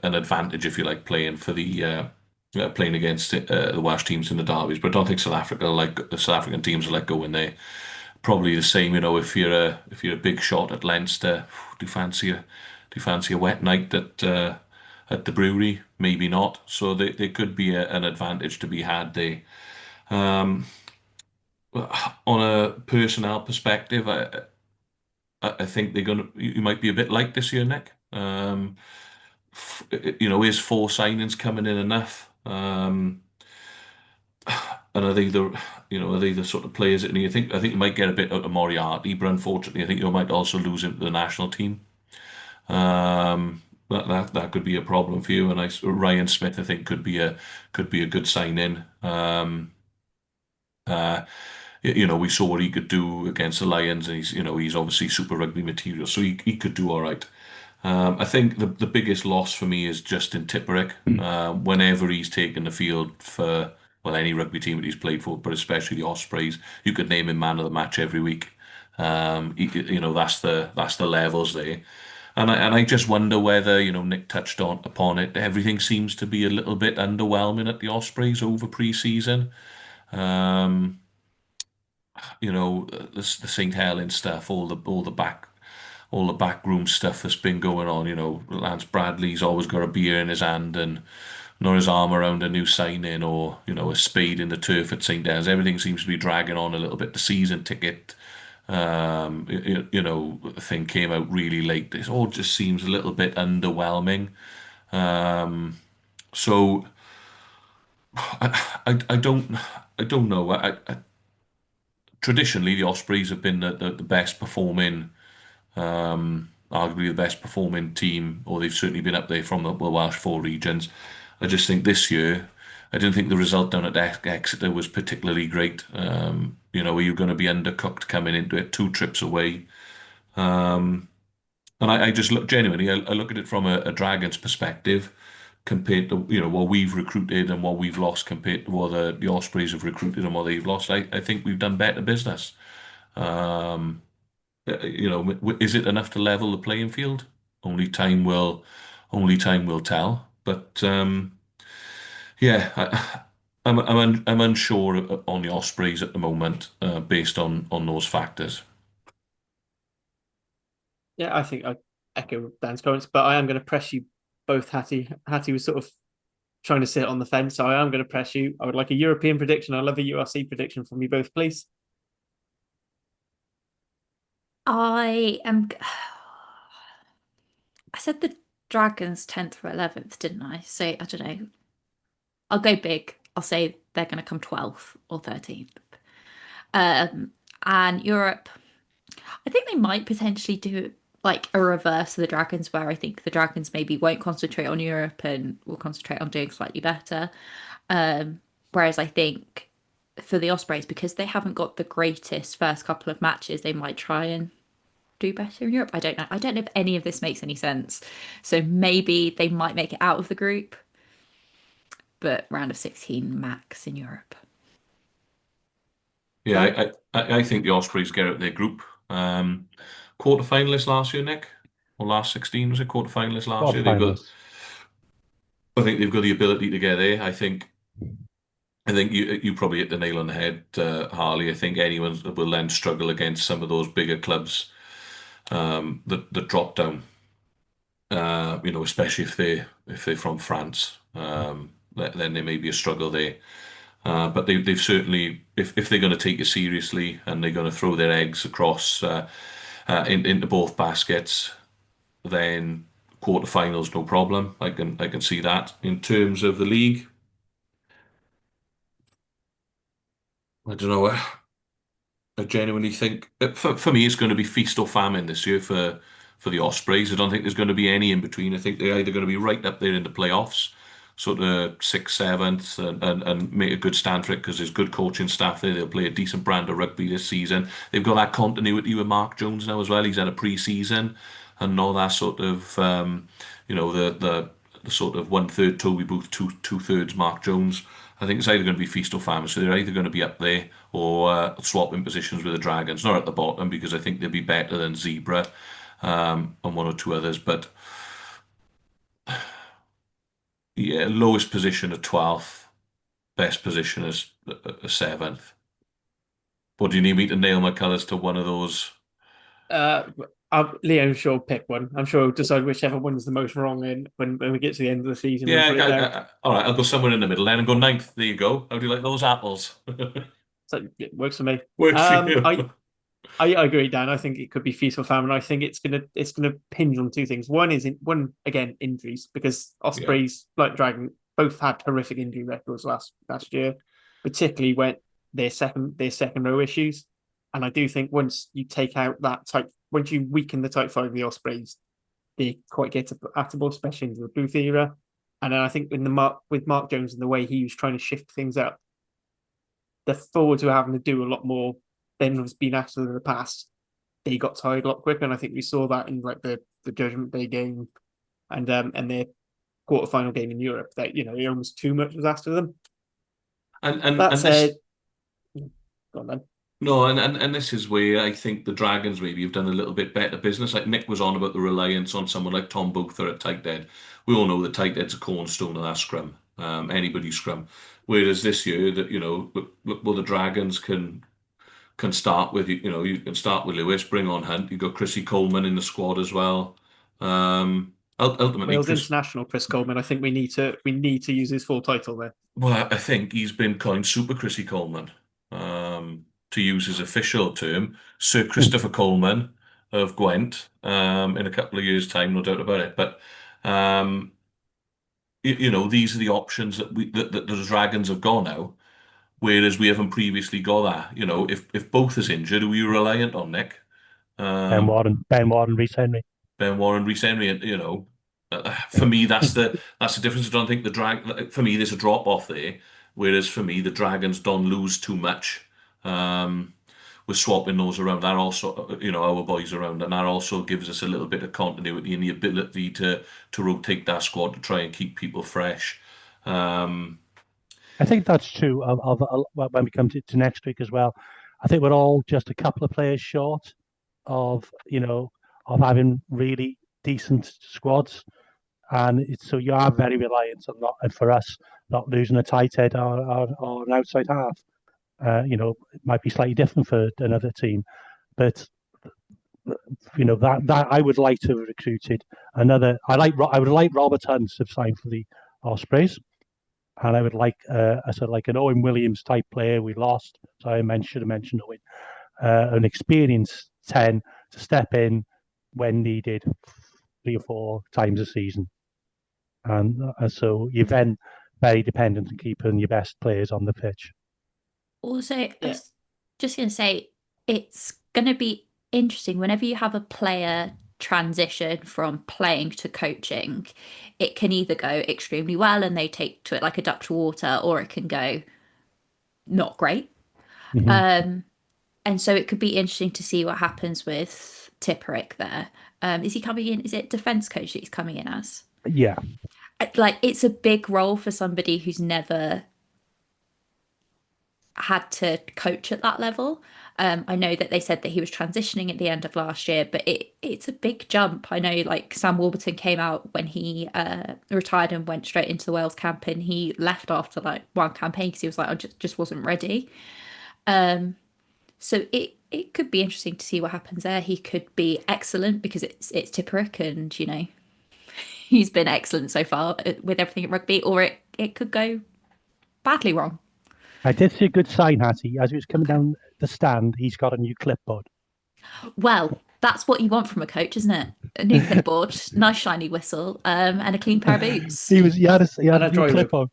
an advantage, if you like, playing against the Welsh teams in the derbies. But I don't think South African teams will go in there. Probably the same, if you're a big shot at Leinster, do you fancy a wet night at the brewery, maybe not. So there could be an advantage to be had there. On a personnel perspective, I think they're gonna. You might be a bit light this year, Nick. Is 4 signings coming in enough? And are they the sort of players that you think? I think you might get a bit out of Moriarty, but unfortunately, I think you might also lose him to the national team. That could be a problem for you. And Ryan Smith, I think, could be a good sign in. We saw what he could do against the Lions, and he's obviously Super Rugby material, so he could do all right. I think the biggest loss for me is Justin Tipperick. Whenever he's taken the field for any rugby team that he's played for, but especially the Ospreys, you could name him man of the match every week. That's the levels there. And I just wonder whether, Nick touched upon it, everything seems to be a little bit underwhelming at the Ospreys over pre-season. The St. Helens stuff, all the backroom stuff that's been going on. Lance Bradley's always got a beer in his hand and nor his arm around a new signing, or a spade in the turf at St. Helens. Everything seems to be dragging on a little bit. The season ticket, thing came out really late. This all just seems a little bit underwhelming. So I don't know. Traditionally, the Ospreys have been the best performing, arguably the best performing team, or they've certainly been up there from the Welsh Four Regions. I just think this year, I didn't think the result down at Exeter was particularly great. Are you going to be undercooked coming into it, 2 trips away? And I just look genuinely, I look at it from a Dragons perspective compared to what we've recruited and what we've lost compared to what the Ospreys have recruited and what they've lost. I think we've done better business. Is it enough to level the playing field? Only time will tell. But yeah, I'm unsure on the Ospreys at the moment, based on those factors. Yeah, I think I echo Dan's comments, but I am going to press you both, Hattie. Hattie was sort of trying to sit on the fence, so I am going to press you. I would like a European prediction. I'd love a URC prediction from you both, please. I said the Dragons 10th or 11th, didn't I? So I don't know. I'll go big. I'll say they're going to come 12th or 13th. And Europe, I think they might potentially do like a reverse of the Dragons, where I think the Dragons maybe won't concentrate on Europe and will concentrate on doing slightly better. Whereas I think for the Ospreys, because they haven't got the greatest first couple of matches, they might try and do better in Europe. I don't know. I don't know if any of this makes any sense. So maybe they might make it out of the group, but round of 16 max in Europe. Yeah, I think the Ospreys get out their group. Quarter-finalists last year, Nick? Or last 16, was it quarter-finalists last year? I think they've got the ability to get there. I think you probably hit the nail on the head, Harley. I think anyone will then struggle against some of those bigger clubs that drop down. Especially if they're from France, then there may be a struggle there. But they've certainly, if they're going to take it seriously and they're going to throw their eggs across into both baskets, then quarterfinals no problem. I can see that. In terms of the league, I don't know. I genuinely think for me it's going to be feast or famine this year for the Ospreys. I don't think there's going to be any in between. I think they're either going to be right up there in the playoffs, sort of 6th, 7th, and make a good stand for it because there's good coaching staff there. They'll play a decent brand of rugby this season. They've got that continuity with Mark Jones now as well. He's had a pre-season and all that sort of, the sort of 1/3 Toby Booth, 2/3 Mark Jones. I think it's either going to be feast or famine. So they're either going to be up there or swapping positions with the Dragons. Not at the bottom because I think they'll be better than Zebra and 1 or 2 others. But yeah, lowest position at 12th, best position is 7th. What do you need me to nail my colours to one of those? Liam sure will pick one. I'm sure he'll decide whichever one's the most wrong in when we get to the end of the season. Yeah, and put it there. all right, I'll go somewhere in the middle then and go ninth. There you go. How do you like those apples? So it works for me. Works for you. I agree, Dan. I think it could be feast or famine. I think it's gonna hinge on two things. One again injuries, because Ospreys like Dragon both had horrific injury records last year, particularly when their second row issues. And I do think once you take out once you weaken the type 5 of the Ospreys, they quite get atable, especially into the Booth era. And then I think with Mark Jones and the way he was trying to shift things up, the forwards were having to do a lot more than has been asked of them in the past. They got tired a lot quicker, and I think we saw that in like the Judgment Day game and their quarterfinal game in Europe. That almost too much was asked of them. And that said, go on then. No, and this is where I think the Dragons maybe have done a little bit better business. Like Nick was on about the reliance on someone like Tom Boother at tight end. We all know that tight end's a cornerstone of that scrum, anybody's scrum. Whereas this year, that the Dragons can start with you can start with Lewis, bring on Hunt. You've got Chrissy Coleman in the squad as well. Ultimately, Wales international Chris Coleman. I think we need to use his full title there. Well, I think he's been coined Super Chrissy Coleman. To use his official term, Sir Christopher Coleman of Gwent, in a couple of years' time, no doubt about it. But these are the options that the Dragons have got now, whereas we haven't previously got that. If both is injured, are we reliant on Nick? Ben Warren, Rhys Henry. Ben Warren, Rhys Henry, for me, that's the difference. I don't think for me, there's a drop off there. Whereas for me, the Dragons don't lose too much. We're swapping those around. That also, our boys around, and that also gives us a little bit of continuity and the ability to rotate that squad to try and keep people fresh. I think that's true of when we come to next week as well. I think we're all just a couple of players short of having really decent squads, and so you are very reliant on not losing a tight head or an outside half. It might be slightly different for another team, but that I would like to have recruited another. I would like Robert Hunt to sign for the Ospreys, and I would like an Owen Williams type player we lost. So I should have mentioned Owen, an experienced 10 to step in when needed 3 or 4 times a season, and so you're then very dependent on keeping your best players on the pitch. Also, I was just going to say, it's going to be interesting whenever you have a player transition from playing to coaching. It can either go extremely well and they take to it like a duck to water, or it can go not great. Mm-hmm. And so it could be interesting to see what happens with Tipperick there. Is he coming in? Is it defence coach that he's coming in as? Yeah. Like, it's a big role for somebody who's never had to coach at that level. I know that they said that he was transitioning at the end of last year, but it's a big jump. I know, like, Sam Warburton came out when he retired and went straight into the Wales camp, and he left after like one campaign because he was like, I just wasn't ready. So it could be interesting to see what happens there. He could be excellent because it's Tipperick, and he's been excellent so far with everything at rugby, or it could go badly wrong. I did see a good sign, Hattie. As he was coming down the stand, he's got a new clipboard. Well, that's what you want from a coach, isn't it? A new clipboard, nice shiny whistle, and a clean pair of boots. He had a new clipboard.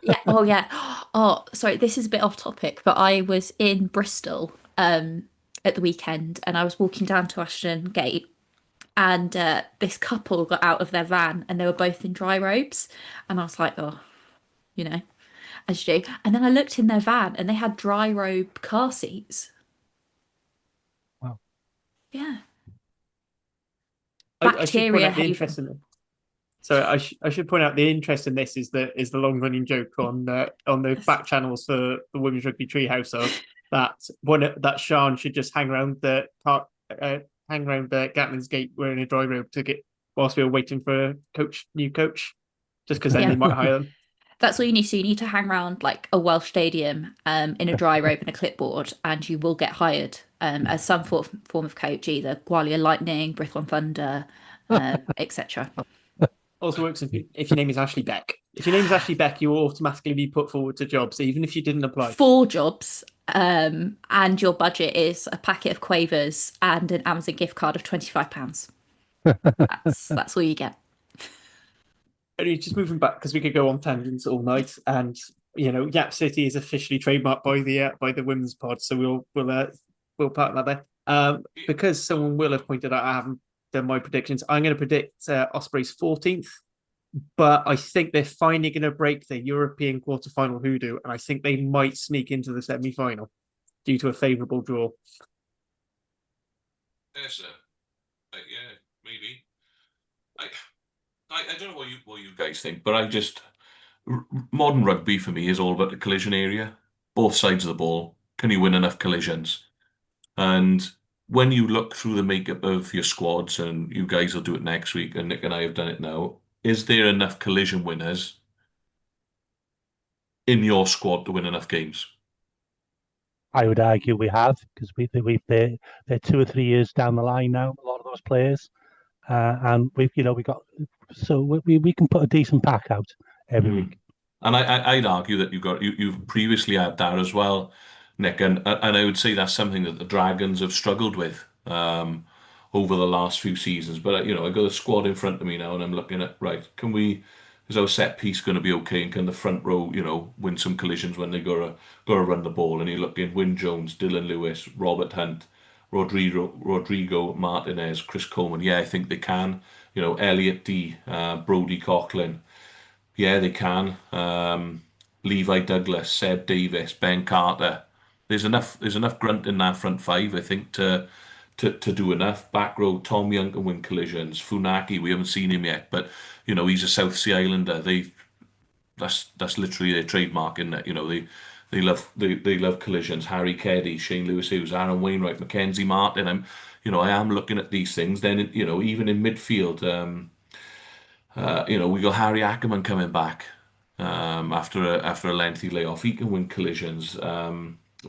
Yeah. Oh, yeah. Oh, sorry. This is a bit off topic, but I was in Bristol at the weekend, and I was walking down to Ashton Gate, and this couple got out of their van, and they were both in dry robes, and I was like, oh, as you do. And then I looked in their van, and they had dry robe car seats. Wow. Yeah. I should point out the interest in it. So I should point out the interest in this is the long running joke on the back channels for the Women's Rugby Treehouse of that Sean should just hang around the Gatlin's Gate wearing a dry robe whilst we were waiting for a new coach, just because then they might hire them. That's all you need to do. You need to hang around like a Welsh stadium in a dry robe and a clipboard, and you will get hired as some form of coach, either Gwalia Lightning, Brython Thunder, etc. Also works if your name is Ashley Beck. If your name is Ashley Beck, you will automatically be put forward to jobs, even if you didn't apply. 4 jobs, and your budget is a packet of Quavers and an Amazon gift card of £25. That's all you get. Just moving back, because we could go on tangents all night, and Yap City is officially trademarked by the women's pod, so we'll park that there. Because someone will have pointed out I haven't done my predictions, I'm going to predict Ospreys 14th, but I think they're finally going to break the European quarterfinal hoodoo, and I think they might sneak into the semi-final due to a favourable draw. Yes, yeah, maybe. I don't know what you guys think, but modern rugby for me is all about the collision area, both sides of the ball. Can you win enough collisions? And when you look through the makeup of your squads, and you guys will do it next week, and Nick and I have done it now, is there enough collision winners in your squad to win enough games? I would argue we have, because they're 2 or 3 years down the line now, a lot of those players. And we got, so we can put a decent pack out every week. And I'd argue that you've previously had that as well, Nick, and I would say that's something that the Dragons have struggled with over the last few seasons. But I got a squad in front of me now, and I'm looking at, right, is our set piece going to be okay, and can the front row win some collisions when they gotta run the ball? And you're looking Wyn Jones, Dylan Lewis, Robert Hunt, Rodrigo Martinez, Chris Coleman. Yeah, I think they can. Elliot D, Brody Coughlin. Yeah, they can. Levi Douglas, Seb Davis, Ben Carter. There's enough grunt in that front five, I think, to do enough. Back row, Tom Young can win collisions. Funaki, we haven't seen him yet, but he's a South Sea Islander. That's literally their trademark, isn't it? They love collisions. Harry Keddy, Shane Lewis Hughes, Aaron Wainwright, Mackenzie Martin. I am looking at these things. Then even in midfield, we got Harry Ackerman coming back after a lengthy layoff. He can win collisions.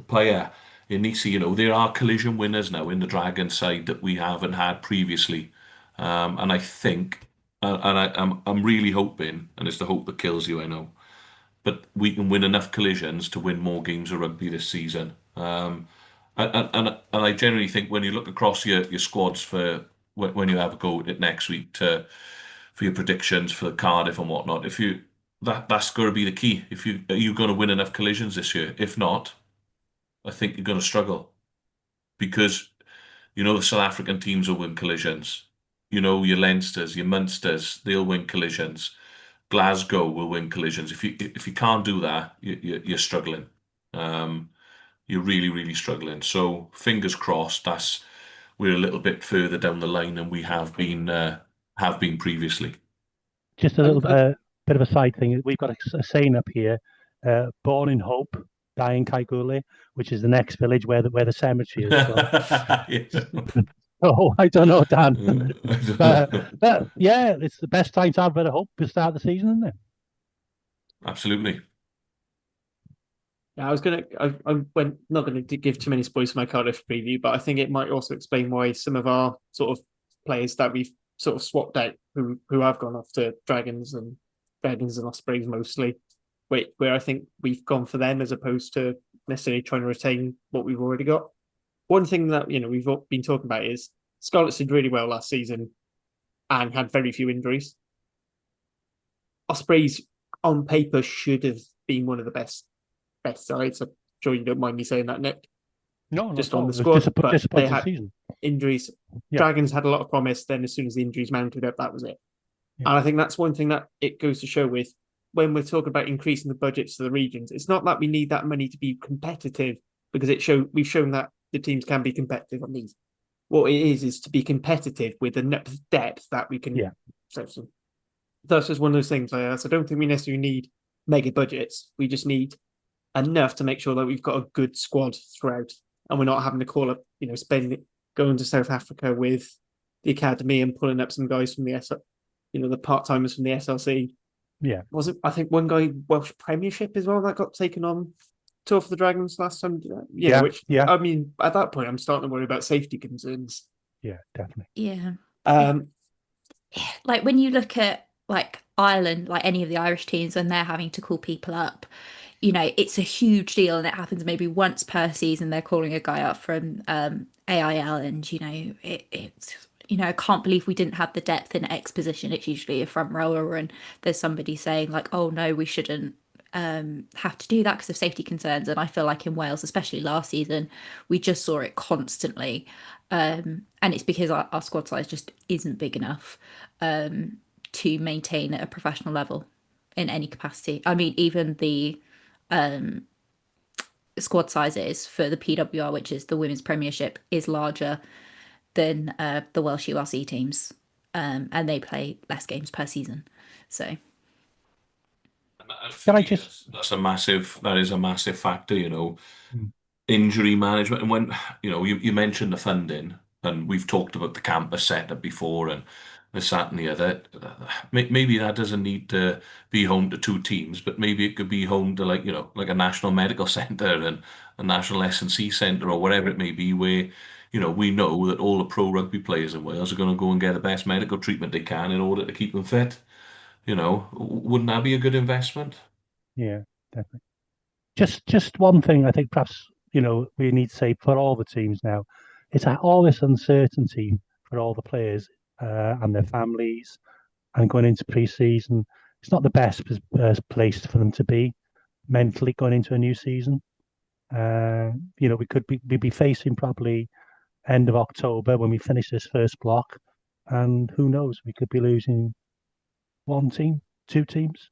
Player Inisi, there are collision winners now in the Dragon side that we haven't had previously, and I think, I'm really hoping, and it's the hope that kills you, I know, but we can win enough collisions to win more games of rugby this season. And I generally think when you look across your squads for when you have a go at next week for your predictions for Cardiff and whatnot, that's going to be the key. Are you going to win enough collisions this year? If not, I think you're going to struggle, because the South African teams will win collisions. Your Leinsters, your Munsters, they'll win collisions. Glasgow will win collisions. If you can't do that, you're struggling. You're really, really struggling. So fingers crossed, we're a little bit further down the line than we have been previously. Just a little bit of a side thing. We've got a saying up here: "Born in hope, die in Kaigule," which is the next village where the cemetery is. So. Oh, I don't know, Dan. But yeah, it's the best time to have a bit of hope to start the season, isn't it? Absolutely. Yeah, I'm not going to give too many spoilers for my Cardiff preview, but I think it might also explain why some of our sort of players that we've sort of swapped out, who have gone off to Dragons and Ospreys mostly, where I think we've gone for them as opposed to necessarily trying to retain what we've already got. One thing that we've been talking about is Scarlets did really well last season and had very few injuries. Ospreys on paper should have been one of the best sides. I'm sure you don't mind me saying that, Nick. No, just on the squad, but they had season. Injuries. Yeah. Dragons had a lot of promise. Then as soon as the injuries mounted up, that was it. Yeah. And I think that's one thing that it goes to show with when we're talking about increasing the budgets to the regions. It's not that we need that money to be competitive, because we've shown that the teams can be competitive on these. What it is to be competitive with enough depth that we can. Yeah. So that's just one of those things. So I don't think we necessarily need mega budgets. We just need enough to make sure that we've got a good squad throughout, and we're not having to call up, going to South Africa with the academy and pulling up some guys from the the part timers from the SLC Yeah. Was it? I think one guy Welsh Premiership as well that got taken on tour for the Dragons last time. Yeah, which yeah. I mean, at that point, I'm starting to worry about safety concerns. Yeah, definitely. Yeah. Um, Like when you look at like Ireland, like any of the Irish teams, when they're having to call people up, you know, it's a huge deal, and it happens maybe once per season. They're calling a guy up from AIL, and you know, it's I can't believe we didn't have the depth in X position. It's usually a front rower, and there's somebody saying like, "Oh no, we shouldn't have to do that because of safety concerns." And I feel like in Wales, especially last season, we just saw it constantly, and it's because our squad size just isn't big enough to maintain at a professional level in any capacity. I mean, even the squad sizes for the PWR, which is the Women's Premiership, is larger than the Welsh URC teams, and they play less games per season. So, Can I just? That is a massive factor, Mm. injury management. And when, you mentioned the funding, and we've talked about the campus setup before, and this, that, and the other. Maybe that doesn't need to be home to two teams, but maybe it could be home to like a national medical centre and a national S&C centre or whatever it may be, where, we know that all the pro rugby players in Wales are going to go and get the best medical treatment they can in order to keep them fit. Wouldn't that be a good investment? Yeah, definitely. Just one thing I think perhaps we need to say for all the teams now, it's that all this uncertainty for all the players and their families and going into pre-season. It's not the best place for them to be mentally going into a new season. We'd be facing probably end of October when we finish this first block, and who knows, we could be losing one team, two teams.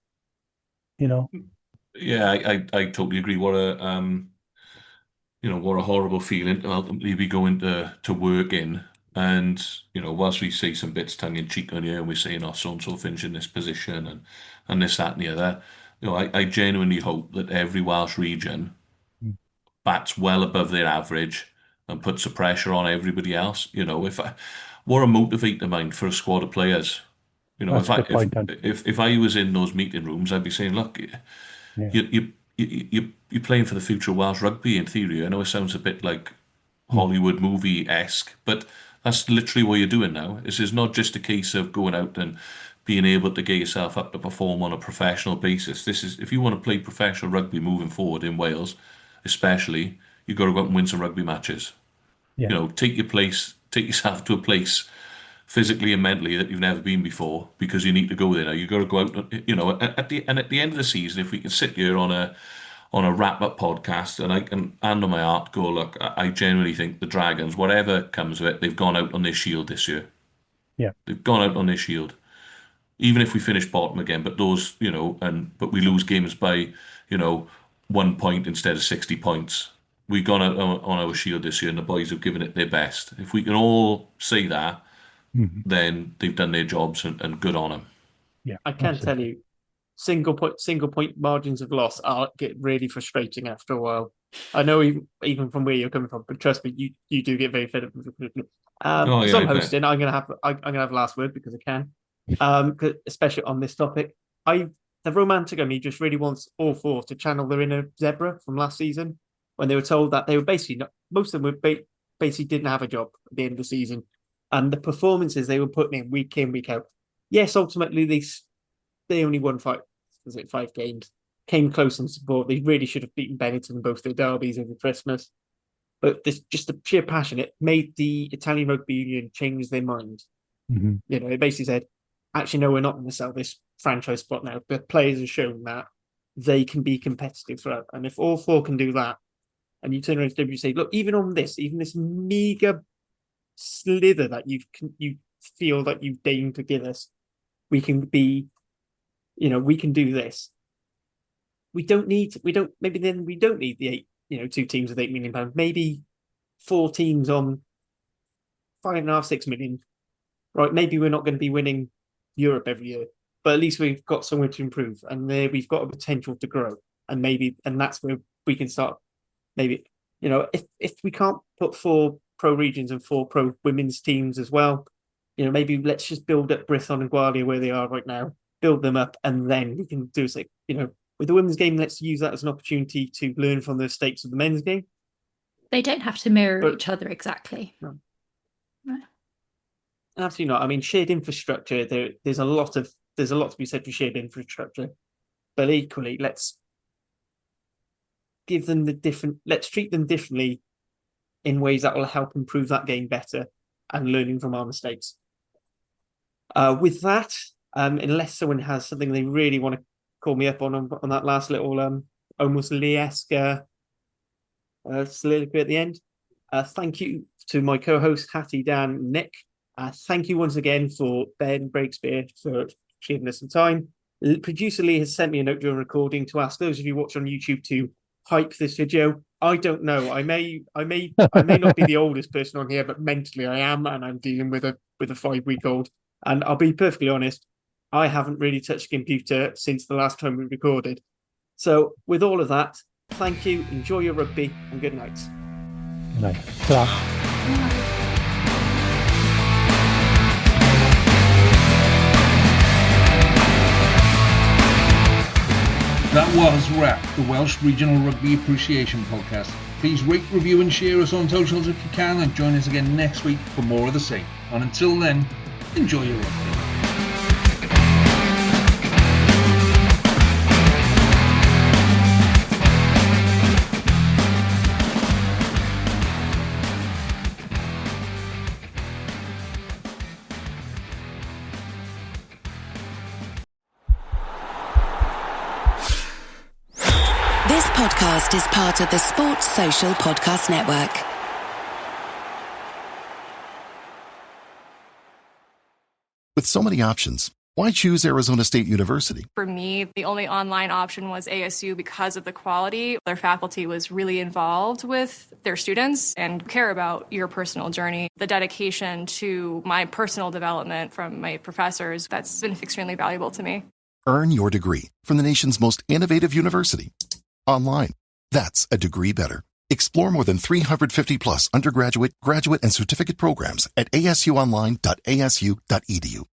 Yeah, I totally agree. What a horrible feeling to ultimately be going to work in. And, whilst we say some bits tongue in cheek on here, and we're saying, oh, so and so finish in this position and this, that, and the other, I genuinely hope that every Welsh region bats well above their average and puts the pressure on everybody else. What a motivator of mine for a squad of players. That's a good point, Dan. If I was in those meeting rooms, I'd be saying, look, Yeah. you're playing for the future of Welsh rugby in theory. I know it sounds a bit like Hollywood movie-esque, but that's literally what you're doing now. This is not just a case of going out and being able to get yourself up to perform on a professional basis. This is, if you want to play professional rugby moving forward in Wales, especially, you've got to go out and win some rugby matches. Yeah. Take yourself to a place physically and mentally that you've never been before, because you need to go there now. You've got to go out, at the end of the season, if we can sit here on a wrap-up podcast, and I can hand on my heart go, look, I genuinely think the Dragons, whatever comes of it, they've gone out on their shield this year. Yeah. They've gone out on their shield. Even if we finish bottom again, but but we lose games by, 1 point instead of 60 points. We've gone out on our shield this year, and the boys have given it their best. If we can all say that, then they've done their jobs, and good on them. Yeah, I can tell you, single point margins of loss get really frustrating after a while. I know even from where you're coming from, but trust me, you do get very fed up. I'm hosting. I'm gonna have last word because I can, especially on this topic. The romantic in me just really wants all four to channel their inner zebra from last season, when they were told that they were basically most of them were basically didn't have a job at the end of the season, and the performances they were putting in, week out. Yes, ultimately they only won five games, came close in support. They really should have beaten Benetton in both their derbies over Christmas. But just the sheer passion, it made the Italian Rugby Union change their mind. Mm-hmm. It basically said, actually, no, we're not going to sell this franchise spot now. The players have shown that they can be competitive throughout. And if all four can do that, and you turn around to W say, look, even this meager slither that you feel that you've deigned to give us, we can be, we can do this. We don't need the 8, 2 teams with £8 million. Maybe 4 teams on 5.5, 6 million. Right? Maybe we're not going to be winning Europe every year, but at least we've got somewhere to improve, and there we've got a potential to grow, and that's where we can start. Maybe, if we can't put 4 pro regions and 4 pro women's teams as well, maybe let's just build up Brithon and Gwalia where they are right now. build them up, and then we can do like, with the women's game, let's use that as an opportunity to learn from the mistakes of the men's game. They don't have to mirror each other exactly. No. No. Absolutely not. I mean, shared infrastructure, there's a lot to be said for shared infrastructure, but equally, let's treat them differently in ways that will help improve that game better and learning from our mistakes. With that, unless someone has something they really want to call me up on that last little almost Lee-esque soliloquy at the end, thank you to my co-host Hattie, Dan, Nick. Thank you once again for Ben Breakspear for giving us some time. Producer Lee has sent me a note during recording to ask those of you watching on YouTube to hype this video. I don't know. I may not be the oldest person on here, but mentally I am, and I'm dealing with a 5-week-old. And I'll be perfectly honest, I haven't really touched a computer since the last time we recorded. So with all of that, thank you, enjoy your rugby, and good night. Good night. Ta-ra. That was RAP, the Welsh Regional Rugby Appreciation Podcast. Please rate, review and share us on socials if you can, and join us again next week for more of the same. And until then, enjoy your rugby. This podcast is part of the Sports Social Podcast Network. With so many options, why choose Arizona State University? For me, the only online option was ASU because of the quality. Their faculty was really involved with their students and care about your personal journey. The dedication to my personal development from my professors, that's been extremely valuable to me. Earn your degree from the nation's most innovative university. Online. That's a degree better. Explore more than 350 plus undergraduate, graduate, and certificate programs at asuonline.asu.edu.